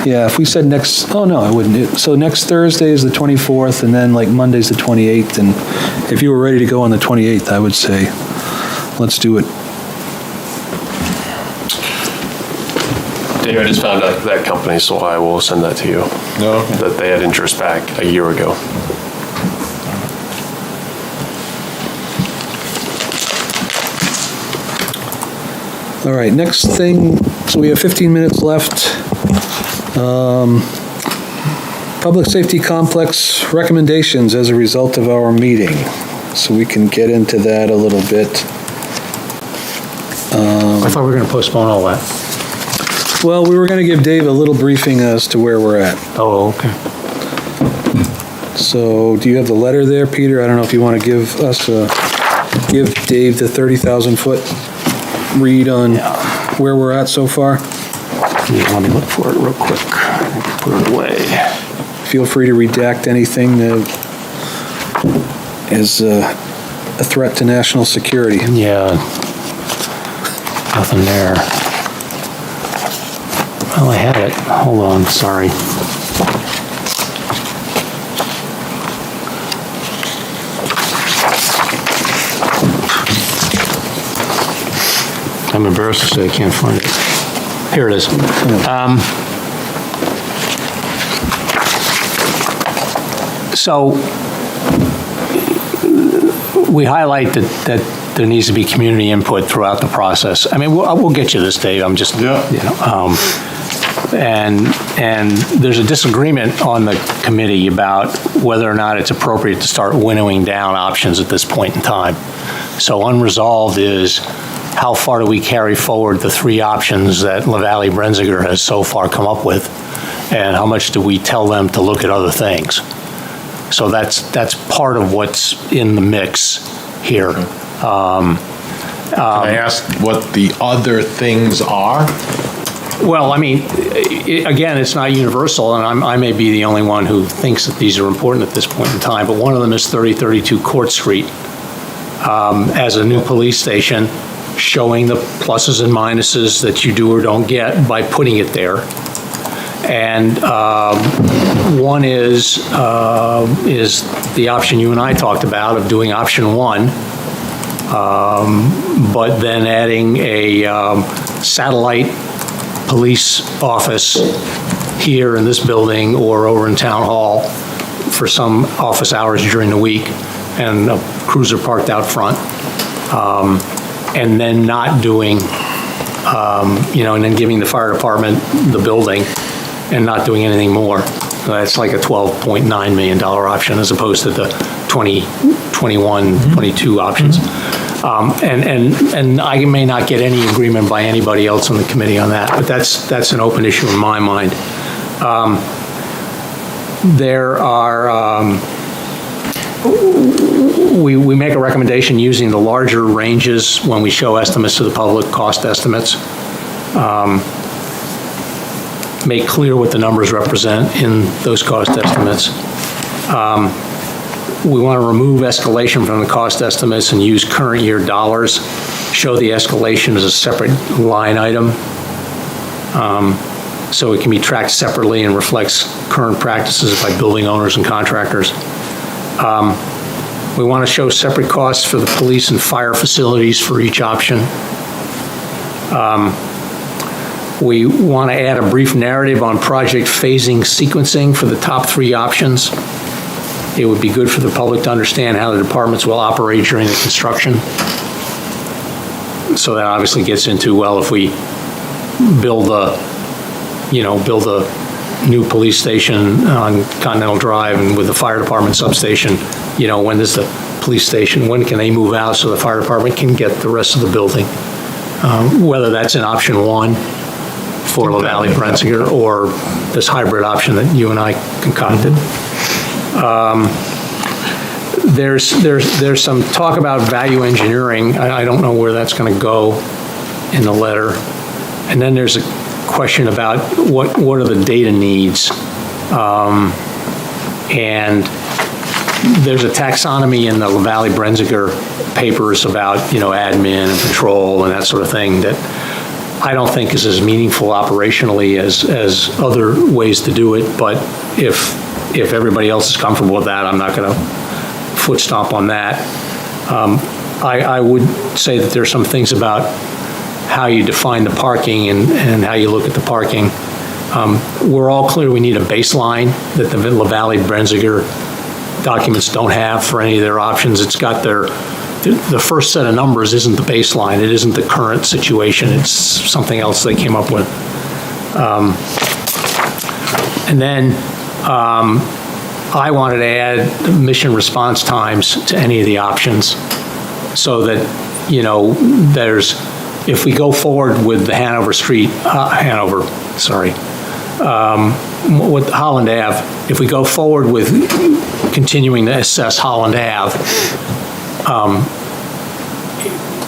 Yeah, if we said no, I wouldn't. So next Thursday is the 24th, and then like Monday's the 28th, and if you were ready to go on the 28th, I would say, let's do it. Dave, I just found out that company, so I will send that to you. No. That they had interest back a year ago. All right, next thing, so we have 15 minutes left. Public safety complex recommendations as a result of our meeting. So we can get into that a little bit. I thought we were going to postpone all that. Well, we were going to give Dave a little briefing as to where we're at. Oh, okay. So do you have the letter there, Peter? I don't know if you want to give Dave the 30,000-foot read on where we're at so far. Yeah, let me look for it real quick. Put it away. Feel free to redact anything that is a threat to national security. Yeah. Nothing there. Well, I had it. Hold on, sorry. I'm embarrassed to say I can't find it. Here it is. So we highlight that there needs to be community input throughout the process. I mean, we'll get you this, Dave. I'm just, and there's a disagreement on the committee about whether or not it's appropriate to start winnowing down options at this point in time. So unresolved is, how far do we carry forward the three options that LaValle Brenziger has so far come up with, and how much do we tell them to look at other things? So that's part of what's in the mix here. Can I ask what the other things are? Well, I mean, again, it's not universal, and I may be the only one who thinks that these are important at this point in time, but one of them is 3032 Court Street as a new police station, showing the pluses and minuses that you do or don't get by putting it there. And one is the option you and I talked about of doing option one, but then adding a satellite police office here in this building or over in Town Hall for some office hours during the week, and a cruiser parked out front, and then not doing, and then giving the fire department the building and not doing anything more. That's like a $12.9 million option as opposed to the 20, 21, 22 options. And I may not get any agreement by anybody else on the committee on that, but that's an open issue in my mind. There are, we make a recommendation using the larger ranges when we show estimates to the public, cost estimates. Make clear what the numbers represent in those cost estimates. We want to remove escalation from the cost estimates and use current year dollars. Show the escalation as a separate line item, so it can be tracked separately and reflects current practices by building owners and contractors. We want to show separate costs for the police and fire facilities for each option. We want to add a brief narrative on project phasing sequencing for the top three options. It would be good for the public to understand how the departments will operate during the construction. So that obviously gets into, well, if we build a new police station on Continental Drive and with the fire department substation, when does the police station, when can they move out so the fire department can get the rest of the building? Whether that's in option one for LaValle Brenziger or this hybrid option that you and I concocted. There's some talk about value engineering. I don't know where that's going to go in the letter. And then there's a question about what are the data needs. And there's a taxonomy in the LaValle Brenziger papers about, admin and patrol and that sort of thing that I don't think is as meaningful operationally as other ways to do it. But if everybody else is comfortable with that, I'm not going to foot stomp on that. I would say that there's some things about how you define the parking and how you look at the parking. We're all clear we need a baseline that the LaValle Brenziger documents don't have for any of their options. It's got the first set of numbers isn't the baseline. It isn't the current situation. It's something else they came up with. And then I wanted to add mission response times to any of the options so that, if we go forward with the with Holland Ave, if we go forward with continuing to assess Holland Ave,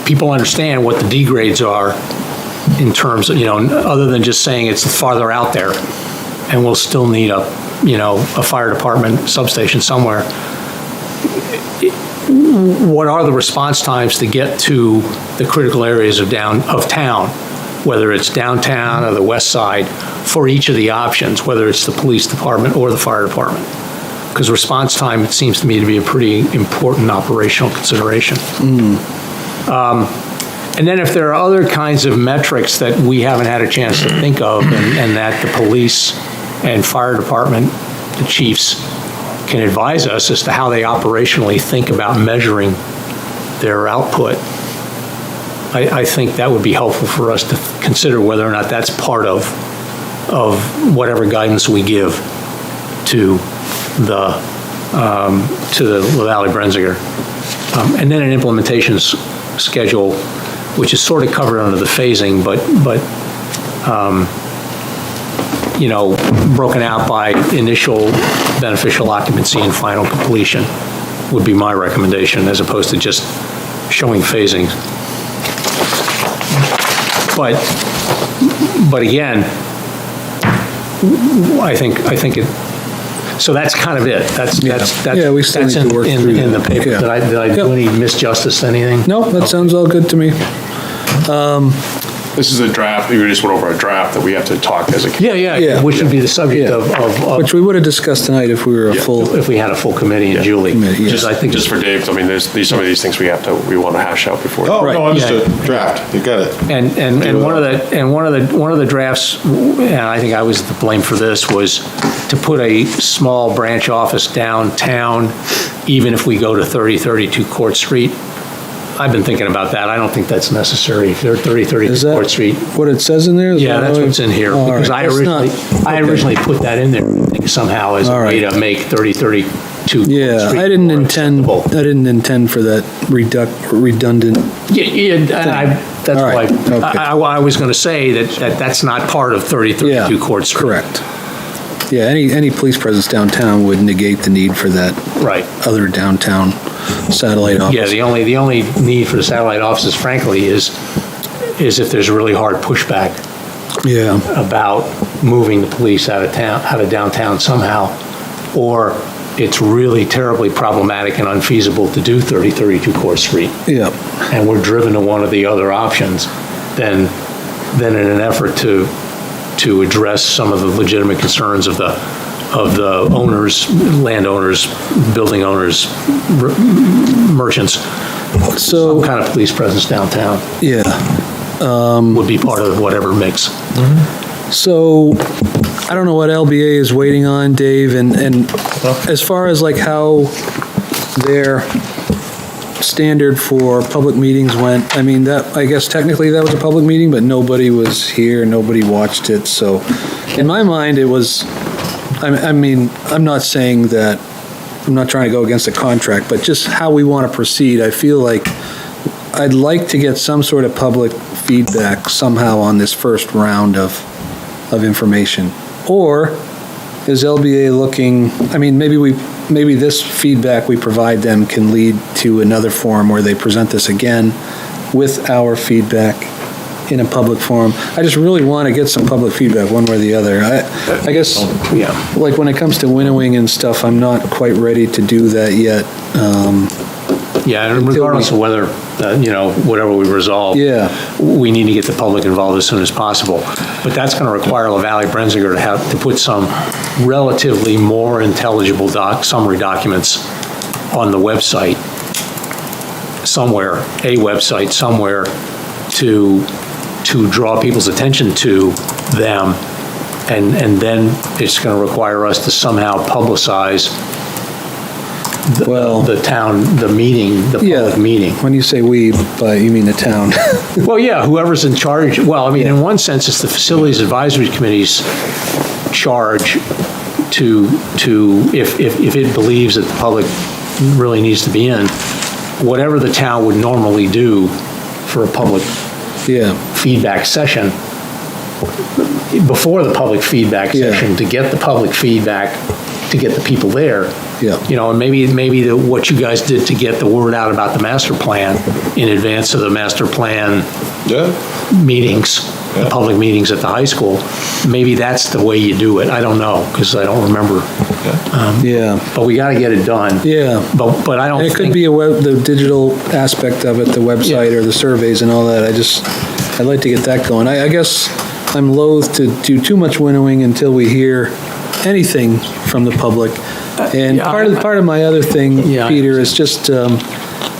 people understand what the D grades are in terms of, other than just saying it's farther out there and we'll still need a fire department substation somewhere. What are the response times to get to the critical areas of town, whether it's downtown or the west side, for each of the options, whether it's the police department or the fire department? Because response time, it seems to me to be a pretty important operational consideration. And then if there are other kinds of metrics that we haven't had a chance to think of, and that the police and fire department, the chiefs, can advise us as to how they operationally think about measuring their output, I think that would be helpful for us to consider whether or not that's part of whatever guidance we give to the Valley Brensinger. And then an implementation schedule, which is sort of covered under the phasing, but broken out by initial beneficial occupancy and final completion would be my recommendation, as opposed to just showing phasing. But again, I think it. So that's kind of it. That's Yeah, we still that's need to work through in the that. paper. Yeah. Did I do any misjustice to anything? No, that sounds all good to me. This is a draft, we just went over a draft that we have to talk as a. Yeah, which would be the subject Yeah. of Which we would have discussed tonight if we were a full, if we had a full committee and Julie. Committee, yes. Just, I think, Just for Dave, I mean, there's some of these things we want to hash out before. Oh, Right. no, understood. Draft, you got it. And one of the drafts, and I think I was to blame for this, was to put a small branch office downtown, even if we go to 3032 Court Street. I've been thinking about that. I don't think that's necessary. If they're 3032 is that Court Street. what it says in there? Is Yeah, that that's how what's in here. Oh, all Because right. I That's not- originally okay. put that in there, I think, somehow as a All way right. to make 3032 Court Yeah, Street I didn't more acceptable. intend for that redundant. Yeah, and that's All right, why, okay. I was going to say that's not part of 3032 Yeah, Court Street. correct. Yeah, any police presence downtown would negate the need for that Right. other downtown satellite office. Yeah, the only need for the satellite offices, frankly, is if there's really hard pushback Yeah, about moving the police out of downtown somehow, or it's really terribly problematic and unfeasible to do 3032 Court Street, yeah, and we're driven to one of the other options, then in an effort to address some of the legitimate concerns of the owners, landowners, building owners, merchants, some so, kind of police presence downtown yeah. would be part of whatever mix. So, I don't know what LBA is waiting on, Dave, and as far as like how their standard for public meetings went, I mean, I guess technically that was a public meeting, but nobody was here, nobody watched it, so in my mind, it was, I mean, I'm not saying that, I'm not trying to go against the contract, but just how we want to proceed, I feel like I'd like to get some sort of public feedback somehow on this first round of information. Or is LBA looking, I mean, maybe this feedback we provide them can lead to another forum where they present this again with our feedback in a public forum. I just really want to get some public feedback one way or the other. I guess, Yeah. like when it comes to winnowing and stuff, I'm not quite ready to do that yet. Yeah, and regardless of whether, whatever we resolve, Yeah. we need to get the public involved as soon as possible. But that's going to require La Valley Brensinger to put some relatively more intelligible summary documents on the website somewhere, a website somewhere, to draw people's attention to them. And then it's going to require us to somehow publicize the meeting, the public meeting. When you say we, you mean the town. Well, yeah, whoever's in charge, well, I mean, in one sense, it's the Facilities Advisory Committee's charge to if it believes that the public really needs to be in, whatever the town would normally do for a public Yeah, feedback session, before the public feedback Yeah. session, to get the public feedback, to get the people there. Yeah. And maybe what you guys did to get the word out about the master plan in advance of the master plan Yeah. meetings, the public meetings at the high school, maybe that's the way you do it. I don't know, because I don't remember. yeah, But we got to get it done. yeah. But I don't And think. it could be the digital aspect of it, the website or the surveys and all that. I'd like to get that going. I guess I'm loath to do too much winnowing until we hear anything from the public. And Yeah, part of my other thing, Yeah, I Peter, is just,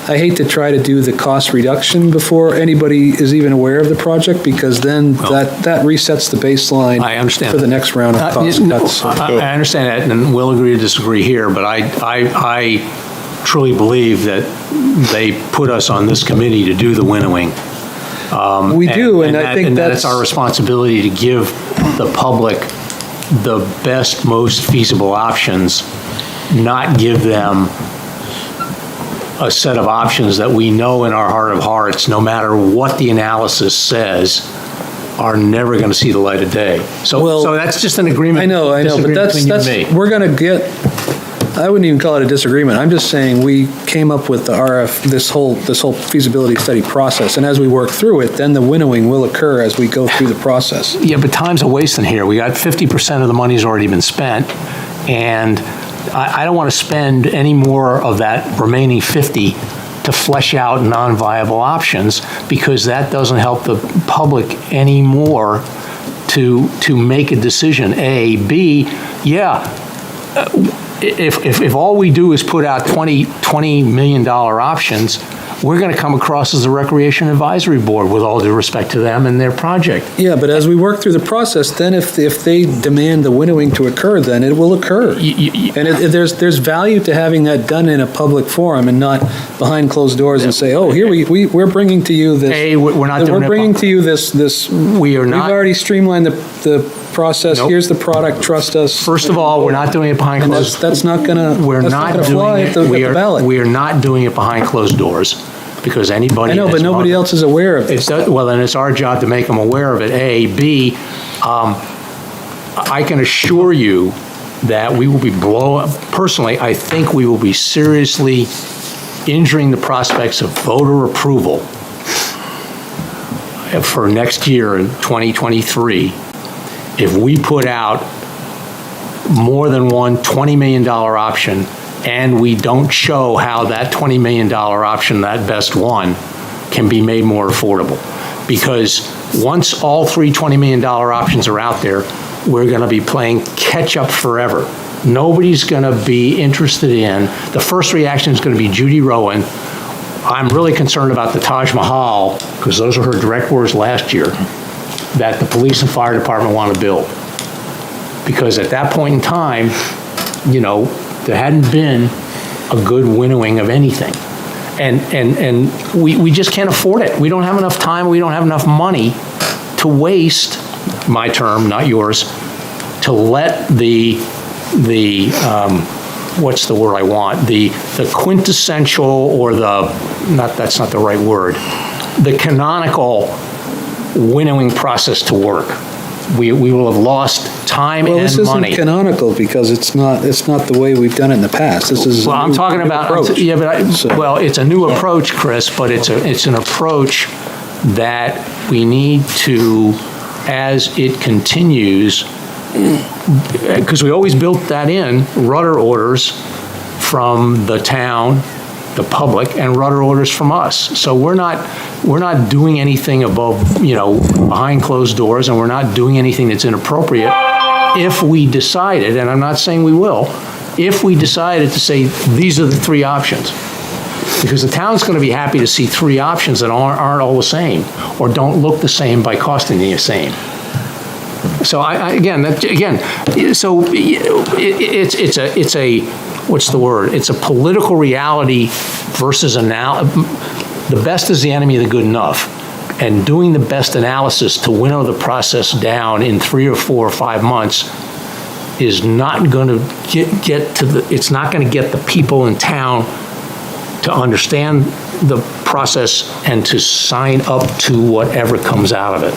I hate to try to do the cost reduction before anybody is even aware of the project, because then that resets the baseline. I understand. For the next round of cost cuts. I understand that, and we'll agree to disagree here, but I truly believe that they put us on this committee to do the winnowing. We do, and I think that's our responsibility to give the public the best, most feasible options, not give them a set of options that we know in our heart of hearts, no matter what the analysis says, are never going to see the light of day. So that's just an agreement. I know, but that's we're going to get. I wouldn't even call it a disagreement. I'm just saying we came up with the this whole feasibility study process, and as we work through it, then the winnowing will occur as we go through the process. Yeah, but time's a waste in here. We got 50% of the money's already been spent, and I don't want to spend any more of that remaining 50 to flesh out non-viable options, because that doesn't help the public anymore to make a decision. A, B, if all we do is put out $20 million options, we're going to come across as a Recreation Advisory Board, with all due respect to them and their project. Yeah, but as we work through the process, then if they demand the winnowing to occur, then it will occur. There's value to having that done in a public forum and not behind closed doors and say, oh, here we're bringing to you this. We're not doing it. We're bringing to you this. We are not. We've already streamlined the process. Nope. Here's the product. Trust us. First of all, we're not doing it behind closed doors. That's not going to. We're not doing it. At the ballot. We are not doing it behind closed doors, because anybody. I know, but nobody else is aware of it. Well, then it's our job to make them aware of it. A, B. I can assure you that we will be personally, I think we will be seriously injuring the prospects of voter approval for next year in 2023 if we put out more than one $20 million option and we don't show how that $20 million option, that best one, can be made more affordable. Because once all three $20 million options are out there, we're going to be playing catch up forever. Nobody's going to be interested in, the first reaction is going to be Judy Rowan. I'm really concerned about the Taj Mahal, because those were her direct words last year, that the police and fire department want to build. Because at that point in time, there hadn't been a good winnowing of anything. And we just can't afford it. We don't have enough time, we don't have enough money to waste, my term, not yours, to let the what's the word I want? The quintessential, or that's not the right word, the canonical winnowing process to work. We will have lost time and money. Well, this isn't canonical because it's not the way we've done it in the past. This is I'm talking about approach. Yeah, but it's a new approach, Chris. But it's an approach that we need to, as it continues, because we always built that in, rudder orders from the town, the public, and rudder orders from us. So we're not doing anything above, behind closed doors, and we're not doing anything that's inappropriate if we decided, and I'm not saying we will, if we decided to say these are the three options. Because the town's going to be happy to see three options that aren't all the same, or don't look the same by costing the same. So it's a what's the word? It's a political reality versus the best is the enemy of the good enough. And doing the best analysis to winnow the process down in 3 or 4 or 5 months is not going to it's not going to get the people in town to understand the process and to sign up to whatever comes out of it.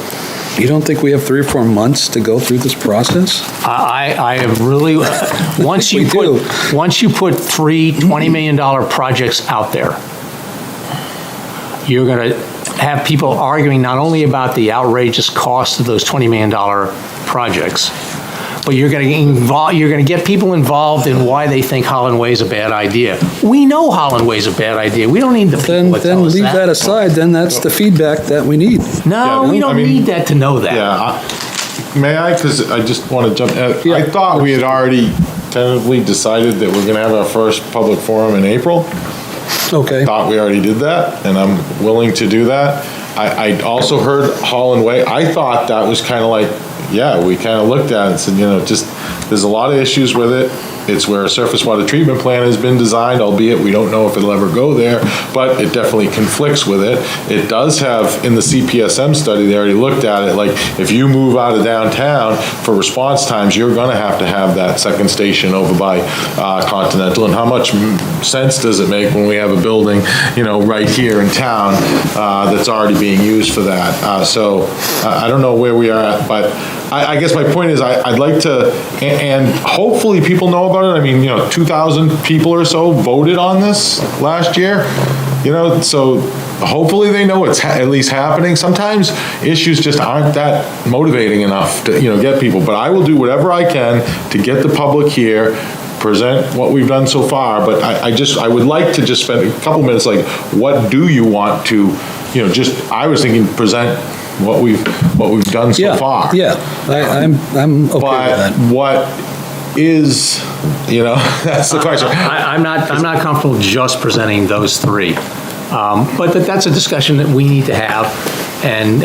You don't think we have 3 or 4 months to go through this process? I have really, once you put 3 $20 million projects out there, you're going to have people arguing not only about the outrageous cost of those $20 million projects, but you're going to get people involved in why they think Holland Way is a bad idea. We know Holland Way is a bad idea. We don't need the people to tell us leave that aside. Then that's the feedback that we need. No, we don't need that to know that. Yeah. May I? Because I just want to jump in. I thought we had already tentatively decided that we're going to have our first public forum in April. Okay. I thought we already did that, and I'm willing to do that. I also heard Holland Way. I thought that was kind of like, yeah, we kind of looked at it and said, just, there's a lot of issues with it. It's where a surface water treatment plant has been designed, albeit we don't know if it'll ever go there, but it definitely conflicts with it. It does have, in the CPSM study, they already looked at it, like, if you move out of downtown, for response times, you're gonna have to have that second station over by Continental, and how much sense does it make when we have a building, right here in town that's already being used for that? So I don't know where we are at, but I guess my point is I'd like to, and hopefully people know about it. I mean, 2,000 people or so voted on this last year, so hopefully they know it's at least happening. Sometimes issues just aren't that motivating enough to, get people, but I will do whatever I can to get the public here, present what we've done so far, but I would like to just spend a couple minutes, like, what do you want to, I was thinking present what we've done so far. Yeah, I'm okay with that. But what is, that's the question. I'm not comfortable just presenting those three. But that's a discussion that we need to have, and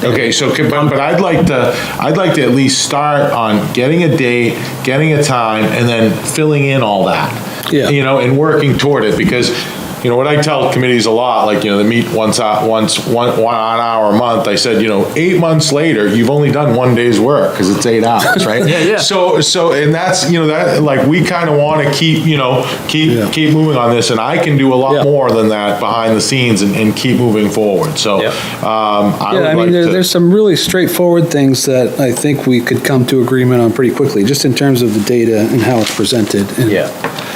Okay, so, but I'd like to at least start on getting a date, getting a time, and then filling in all that. Yeah. And working toward it, because what I tell committees a lot, like, they meet one hour a month. I said, 8 months later, you've only done 1 day's work because it's 8 hours, right? Yeah. So, and that's, that, like, we kind of want to keep moving on this, and I can do a lot more than that behind the scenes and keep moving forward. So, there's some really straightforward things that I think we could come to agreement on pretty quickly, just in terms of the data and how it's presented. And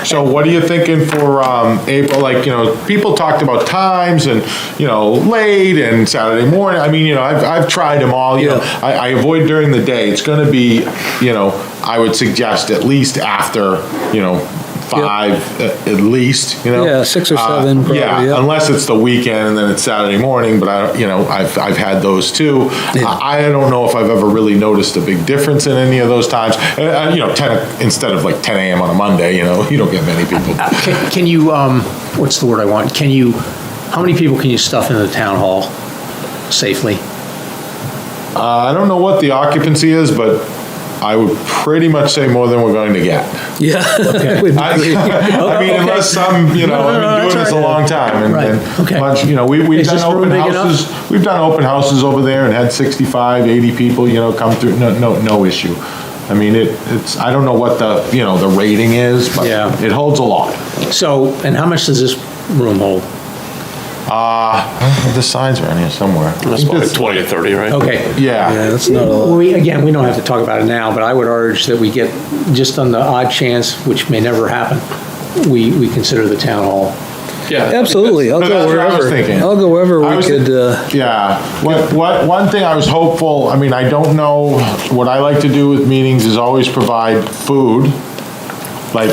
So what are you thinking for April? Like, people talked about times and, late and Saturday morning. I mean, I've tried them all. I avoid during the day. It's going to be, I would suggest at least after, 5 at least, 6 or 7 probably. Unless it's the weekend and then it's Saturday morning, but I've had those too. I don't know if I've ever really noticed a big difference in any of those times. 10 instead of like 10 a.m. on a Monday, you don't get many people. Can you, what's the word I want? How many people can you stuff into the town hall safely? I don't know what the occupancy is, but I would pretty much say more than we're going to get. Yeah. I mean, unless some, I've been doing this a long time, and bunch, we've done open houses. We've done open houses over there and had 65, 80 people, come through. No issue. I mean, it's. I don't know what the the rating is, but it holds a lot. So, and how much does this room hold? The signs are in here somewhere. That's about 20 to 30, right? Okay. Yeah. That's not a lot. We don't have to talk about it now, but I would urge that we get, just on the odd chance, which may never happen, we consider the town hall. Yeah. Absolutely. I'll go wherever. I'll go wherever we could. Yeah. One thing I was hopeful, I mean, I don't know, what I like to do with meetings is always provide food, like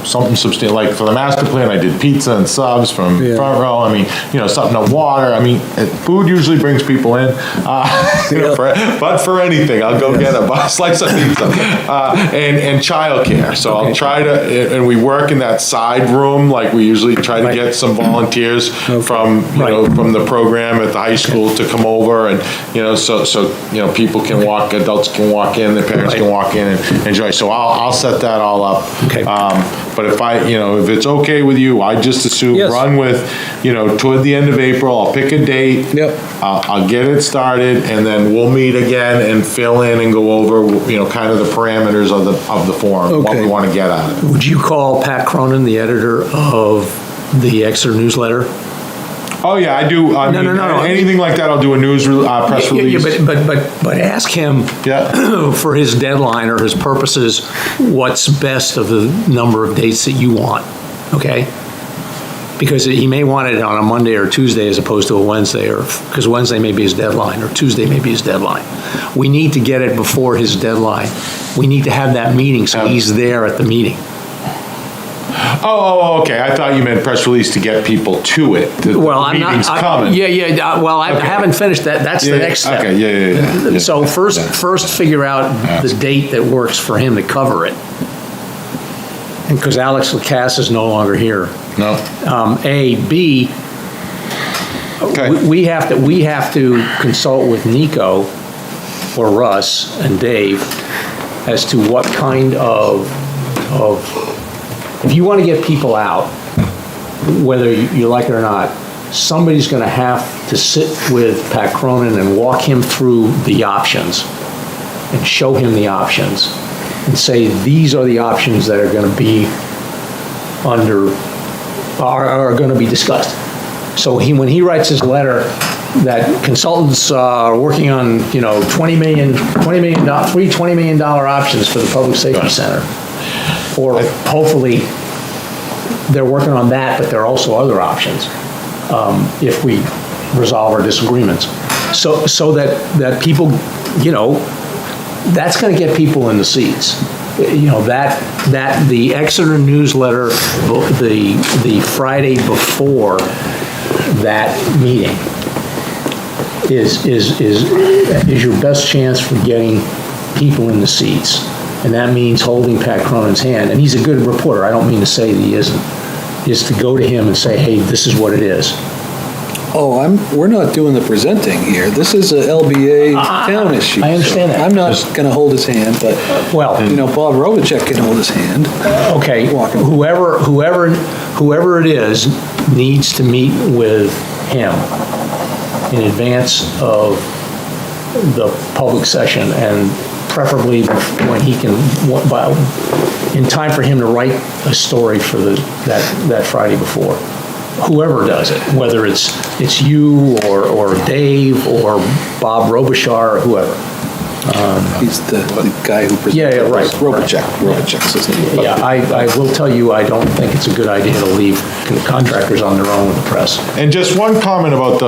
something substantial. Like for the master plan, I did pizza and subs from front row. I mean, something of water. I mean, food usually brings people in. But for anything, I'll go get a slice of pizza. And childcare. So I'll try to, and we work in that side room. Like we usually try to get some volunteers from from the program at the high school to come over, and so people can walk, adults can walk in, their parents can walk in and enjoy. So I'll set that all up. Okay. But if if it's okay with you, I just assume run with, toward the end of April, I'll pick a date. Yep. I'll get it started, and then we'll meet again and fill in and go over, kind of the parameters of the forum, what we want to get out of it. Would you call Pat Cronin, the editor of the Exeter newsletter? Oh yeah, I do. No. Anything like that, I'll do a news press release. But ask him for his deadline or his purposes, what's best of the number of dates that you want, okay? Because he may want it on a Monday or Tuesday as opposed to a Wednesday, or because Wednesday may be his deadline or Tuesday may be his deadline. We need to get it before his deadline. We need to have that meeting so he's there at the meeting. Oh, okay. I thought you meant press release to get people to it. Well, meeting's coming. Well, I haven't finished that. That's the next step. Okay, yeah. So first figure out the date that works for him to cover it. because Alex Lacasse is no longer here. No. A, B, Okay. we have to consult with Nico or Russ and Dave as to what kind of, if you want to get people out, whether you like it or not, somebody's going to have to sit with Pat Cronin and walk him through the options and show him the options and say, these are the options that are going to be are going to be discussed. So when he writes his letter that consultants are working on, $20 million options for the Public Safety Center, or hopefully they're working on that, but there are also other options if we resolve our disagreements. So that people, that's going to get people in the seats. That the Exeter newsletter, the Friday before that meeting is your best chance for getting people in the seats. And that means holding Pat Cronin's hand. And he's a good reporter. I don't mean to say that he isn't. Is to go to him and say, hey, this is what it is. Oh, we're not doing the presenting here. This is a LBA town issue. I understand that. I'm not going to hold his hand, but, Well, Bob Robichek can hold his hand. okay, whoever it is needs to meet with him in advance of the public session, and preferably when he can, in time for him to write a story for that Friday before. Whoever does it, whether it's you or Dave or Bob Robichar or whoever. He's the guy who presented. Yeah, right. Robichek's his name. Yeah, I will tell you, I don't think it's a good idea to leave contractors on their own with the press. And just one comment about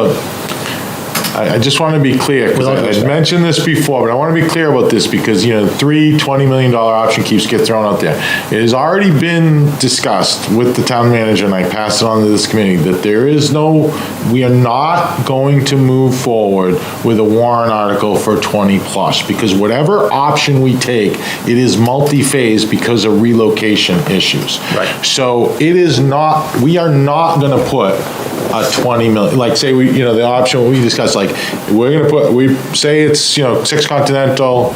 I just want to be clear, because I mentioned this before, but I want to be clear about this because, $20 million option keeps getting thrown out there. It has already been discussed with the town manager, and I passed it on to this committee, that we are not going to move forward with a warrant article for 20 plus, because whatever option we take, it is multi-phase because of relocation issues. Right. So we are not going to put a 20 million, like say the option we discussed, like we're going to say it's, 6 Continental,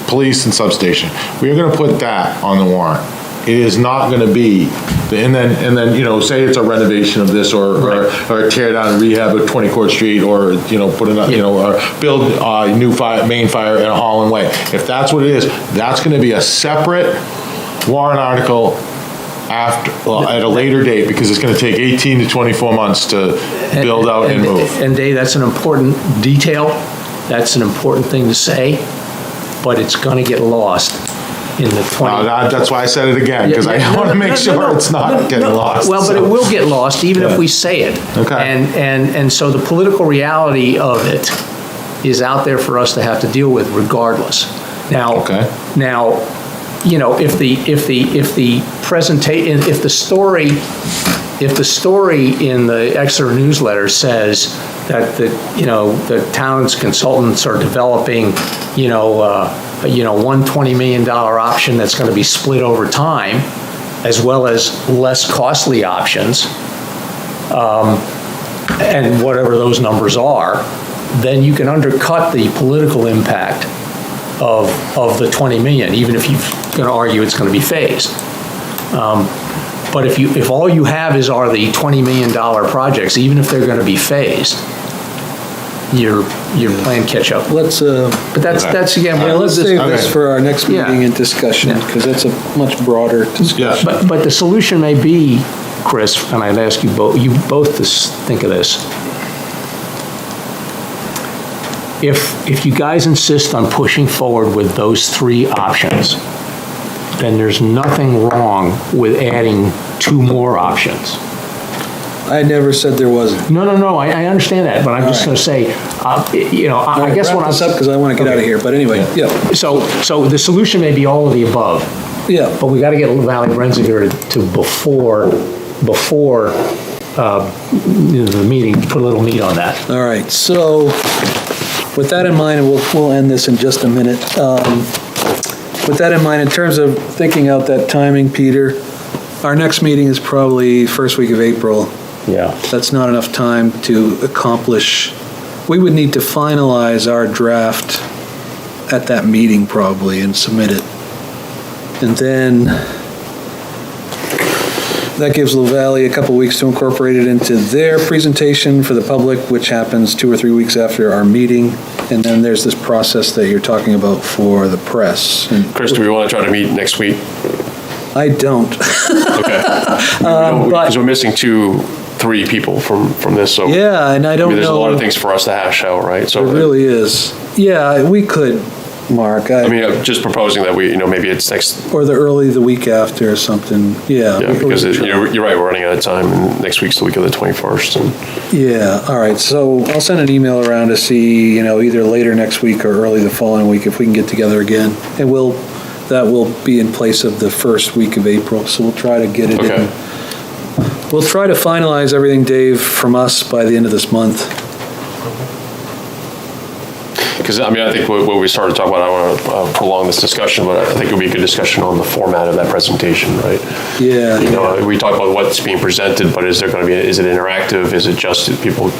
police and substation. We are going to put that on the warrant. It is not going to be, and then say it's a renovation of this or tear down and rehab of 20 Court Street or, put in, or build a new main fire in a Holland Way. If that's what it is, that's going to be a separate warrant article at a later date, because it's going to take 18 to 24 months to build out and move. And Dave, that's an important detail. That's an important thing to say, but it's going to get lost in the 20. That's why I said it again, because I want to make sure it's not getting lost. Well, but it will get lost even if we say it. Okay. And so the political reality of it is out there for us to have to deal with regardless. Now, if the story in the Exeter newsletter says that the town's consultants are developing, one $20 million option that's going to be split over time, as well as less costly options, and whatever those numbers are, then you can undercut the political impact of the 20 million, even if you're going to argue it's going to be phased. But if all you have are the $20 million projects, even if they're going to be phased, you're playing catch up. Let's. But that's again. Let's save this for our next meeting and discussion, because that's a much broader discussion. But the solution may be, Chris, and I'd ask you both to think of this. If you guys insist on pushing forward with those 3 options, then there's nothing wrong with adding 2 more options. I never said there wasn't. No, I understand that, but I'm just going to say, I guess what I'm... Wrap this up, because I want to get out of here, but anyway, yeah. So the solution may be all of the above. Yeah. But we got to get Valley Renziger to before the meeting, put a little meat on that. All right, so with that in mind, and we'll end this in just a minute. with that in mind, in terms of thinking out that timing, Peter, our next meeting is probably first week of April. Yeah. That's not enough time to accomplish, we would need to finalize our draft at that meeting probably and submit it. And then that gives LaValley a couple weeks to incorporate it into their presentation for the public, which happens 2 or 3 weeks after our meeting. And then there's this process that you're talking about for the press. And Chris, do we want to try to meet next week? I don't. Okay. Because we're missing 2-3 people from this, so. Yeah, and I don't know. There's a lot of things for us to hash out, right? So It really is. Yeah, we could, Mark. I mean, I'm just proposing that we, maybe it's next, Or the week after or something. Yeah. yeah, we because could try. you're right, we're running out of time, and next week's the week of the 21st, and Yeah, all right. So I'll send an email around to see, either later next week or early the following week if we can get together again. And that will be in place of the first week of April, so we'll try to get it in. Okay. We'll try to finalize everything, Dave, from us by the end of this month. because, I think what we started to talk about, I don't want to prolong this discussion, but I think it would be a good discussion on the format of that presentation, right? Yeah. We talk about what's being presented, but is it interactive? Is it just people?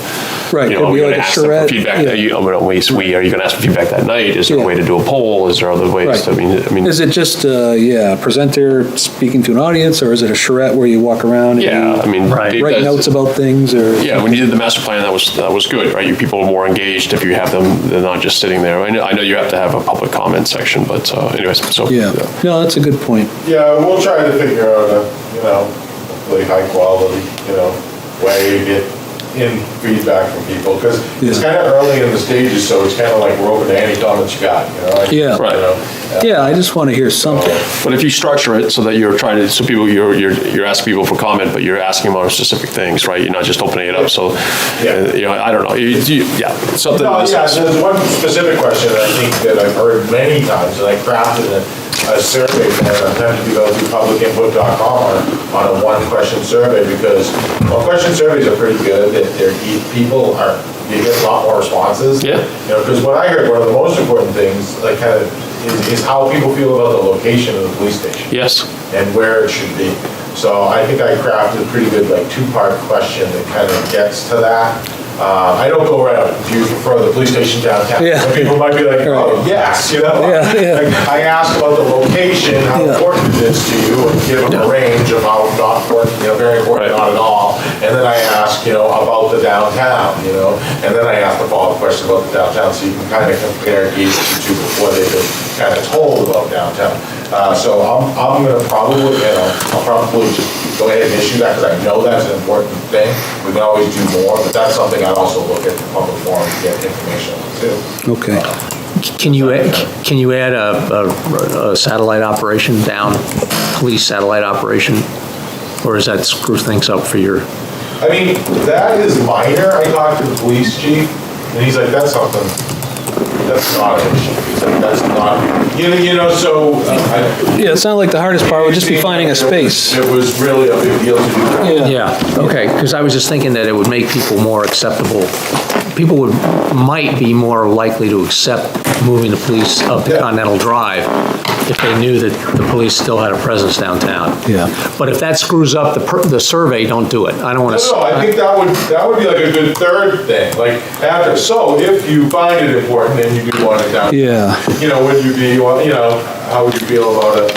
Right, Are could we be going like to a ask them for charrette. feedback? Yeah. Are you going to ask for feedback that night? Is there a Yeah. way to do a poll? Is there other ways? Right. I mean, Is it just, a presenter speaking to an audience, or is it a charrette where you walk around and yeah, I mean, Right. Dave, write that's- notes about things, or? Yeah, when you did the master plan, that was good, right? People are more engaged if you have them, they're not just sitting there. I know you have to have a public comment section, but anyways, so. Yeah, no, that's a good point. Yeah, we'll try to figure out a, really high quality, way to get in feedback from people, because it's Yeah. kind of early in the stages, so it's kind of like we're open to any comments you got, Yeah. Right. Yeah, I just want to hear something. But if you structure it so that you're trying to, so people, you're asking people for comment, but you're asking them on specific things, right? You're not just opening it up, so, Yeah. I don't know, something. No, yeah, there's one specific question that I think that I've heard many times, and I crafted a survey that attempted to go through publicinput.com on a one-question survey, because, question surveys are pretty good, that you get a lot more responses. Yeah. Because what I heard, one of the most important things, like, kind of, is how people feel about the location of the police station. Yes. And where it should be. So I think I crafted a pretty good, two-part question that kind of gets to that. I don't go right up, do you prefer the police station downtown? Yeah. Some people might be like, oh, yes, Yeah, yeah. Like, I asked about the location, how Yeah. important it is to you, and give them a range of how not important, very important, Right. not at all. And then I ask, about the downtown, and then I ask the follow-up question about the downtown, so you can kind of compare each to before they've been kind of told about downtown. So I'm gonna probably, I'll probably just go ahead and issue that, because I know that's an important thing. We can always do more, but that's something I'd also look at the public forum to get information on too. Okay. Can you add a satellite operation down, police satellite operation? Or does that screw things up for your? I mean, that is minor. I talked to the police chief, and he's like, that's something, that's not an issue. He's like, that's not, so. Yeah, it sounded like the hardest part would just be finding a space. It was really a big deal to do that. Yeah, okay, because I was just thinking that it would make people more acceptable. People might be more likely to accept moving the police up to Yeah. Continental Drive if they knew that the police still had a presence downtown. Yeah. But if that screws up the survey, don't do it. I don't want to. No, I think that would be like a good third thing, like after, so if you find it important and you do want it down. Yeah. Would you be, how would you feel about it,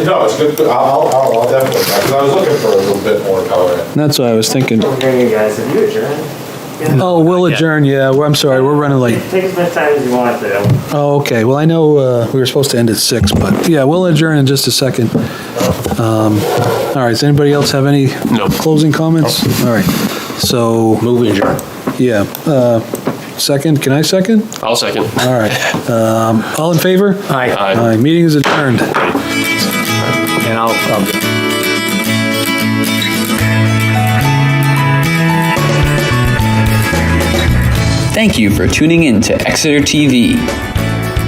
No, it's good, I'll definitely, because I was looking for a little bit more color in it. That's what I was thinking. Okay, you guys, have you adjourned? Oh, we'll adjourn, yeah, I'm sorry, we're running late. Take as much time as you want to. Oh, okay, well, I know we were supposed to end at 6, but yeah, we'll adjourn in just a second. All right, does anybody else have any closing comments? All right, so, Move adjourn. yeah, second, can I second? I'll second. All right, all in favor? Aye. Aye, meeting is adjourned. And I'll Thank you for tuning in to Exeter TV.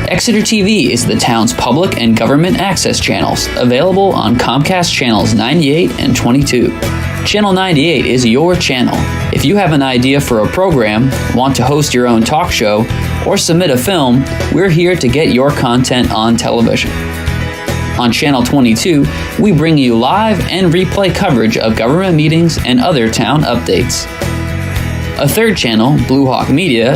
Exeter TV is the town's public and government access channels, available on Comcast channels 98 and 22. Channel 98 is your channel. If you have an idea for a program, want to host your own talk show, or submit a film, we're here to get your content on television. On Channel 22, we bring you live and replay coverage of government meetings and other town updates. A third channel, Blue Hawk Media,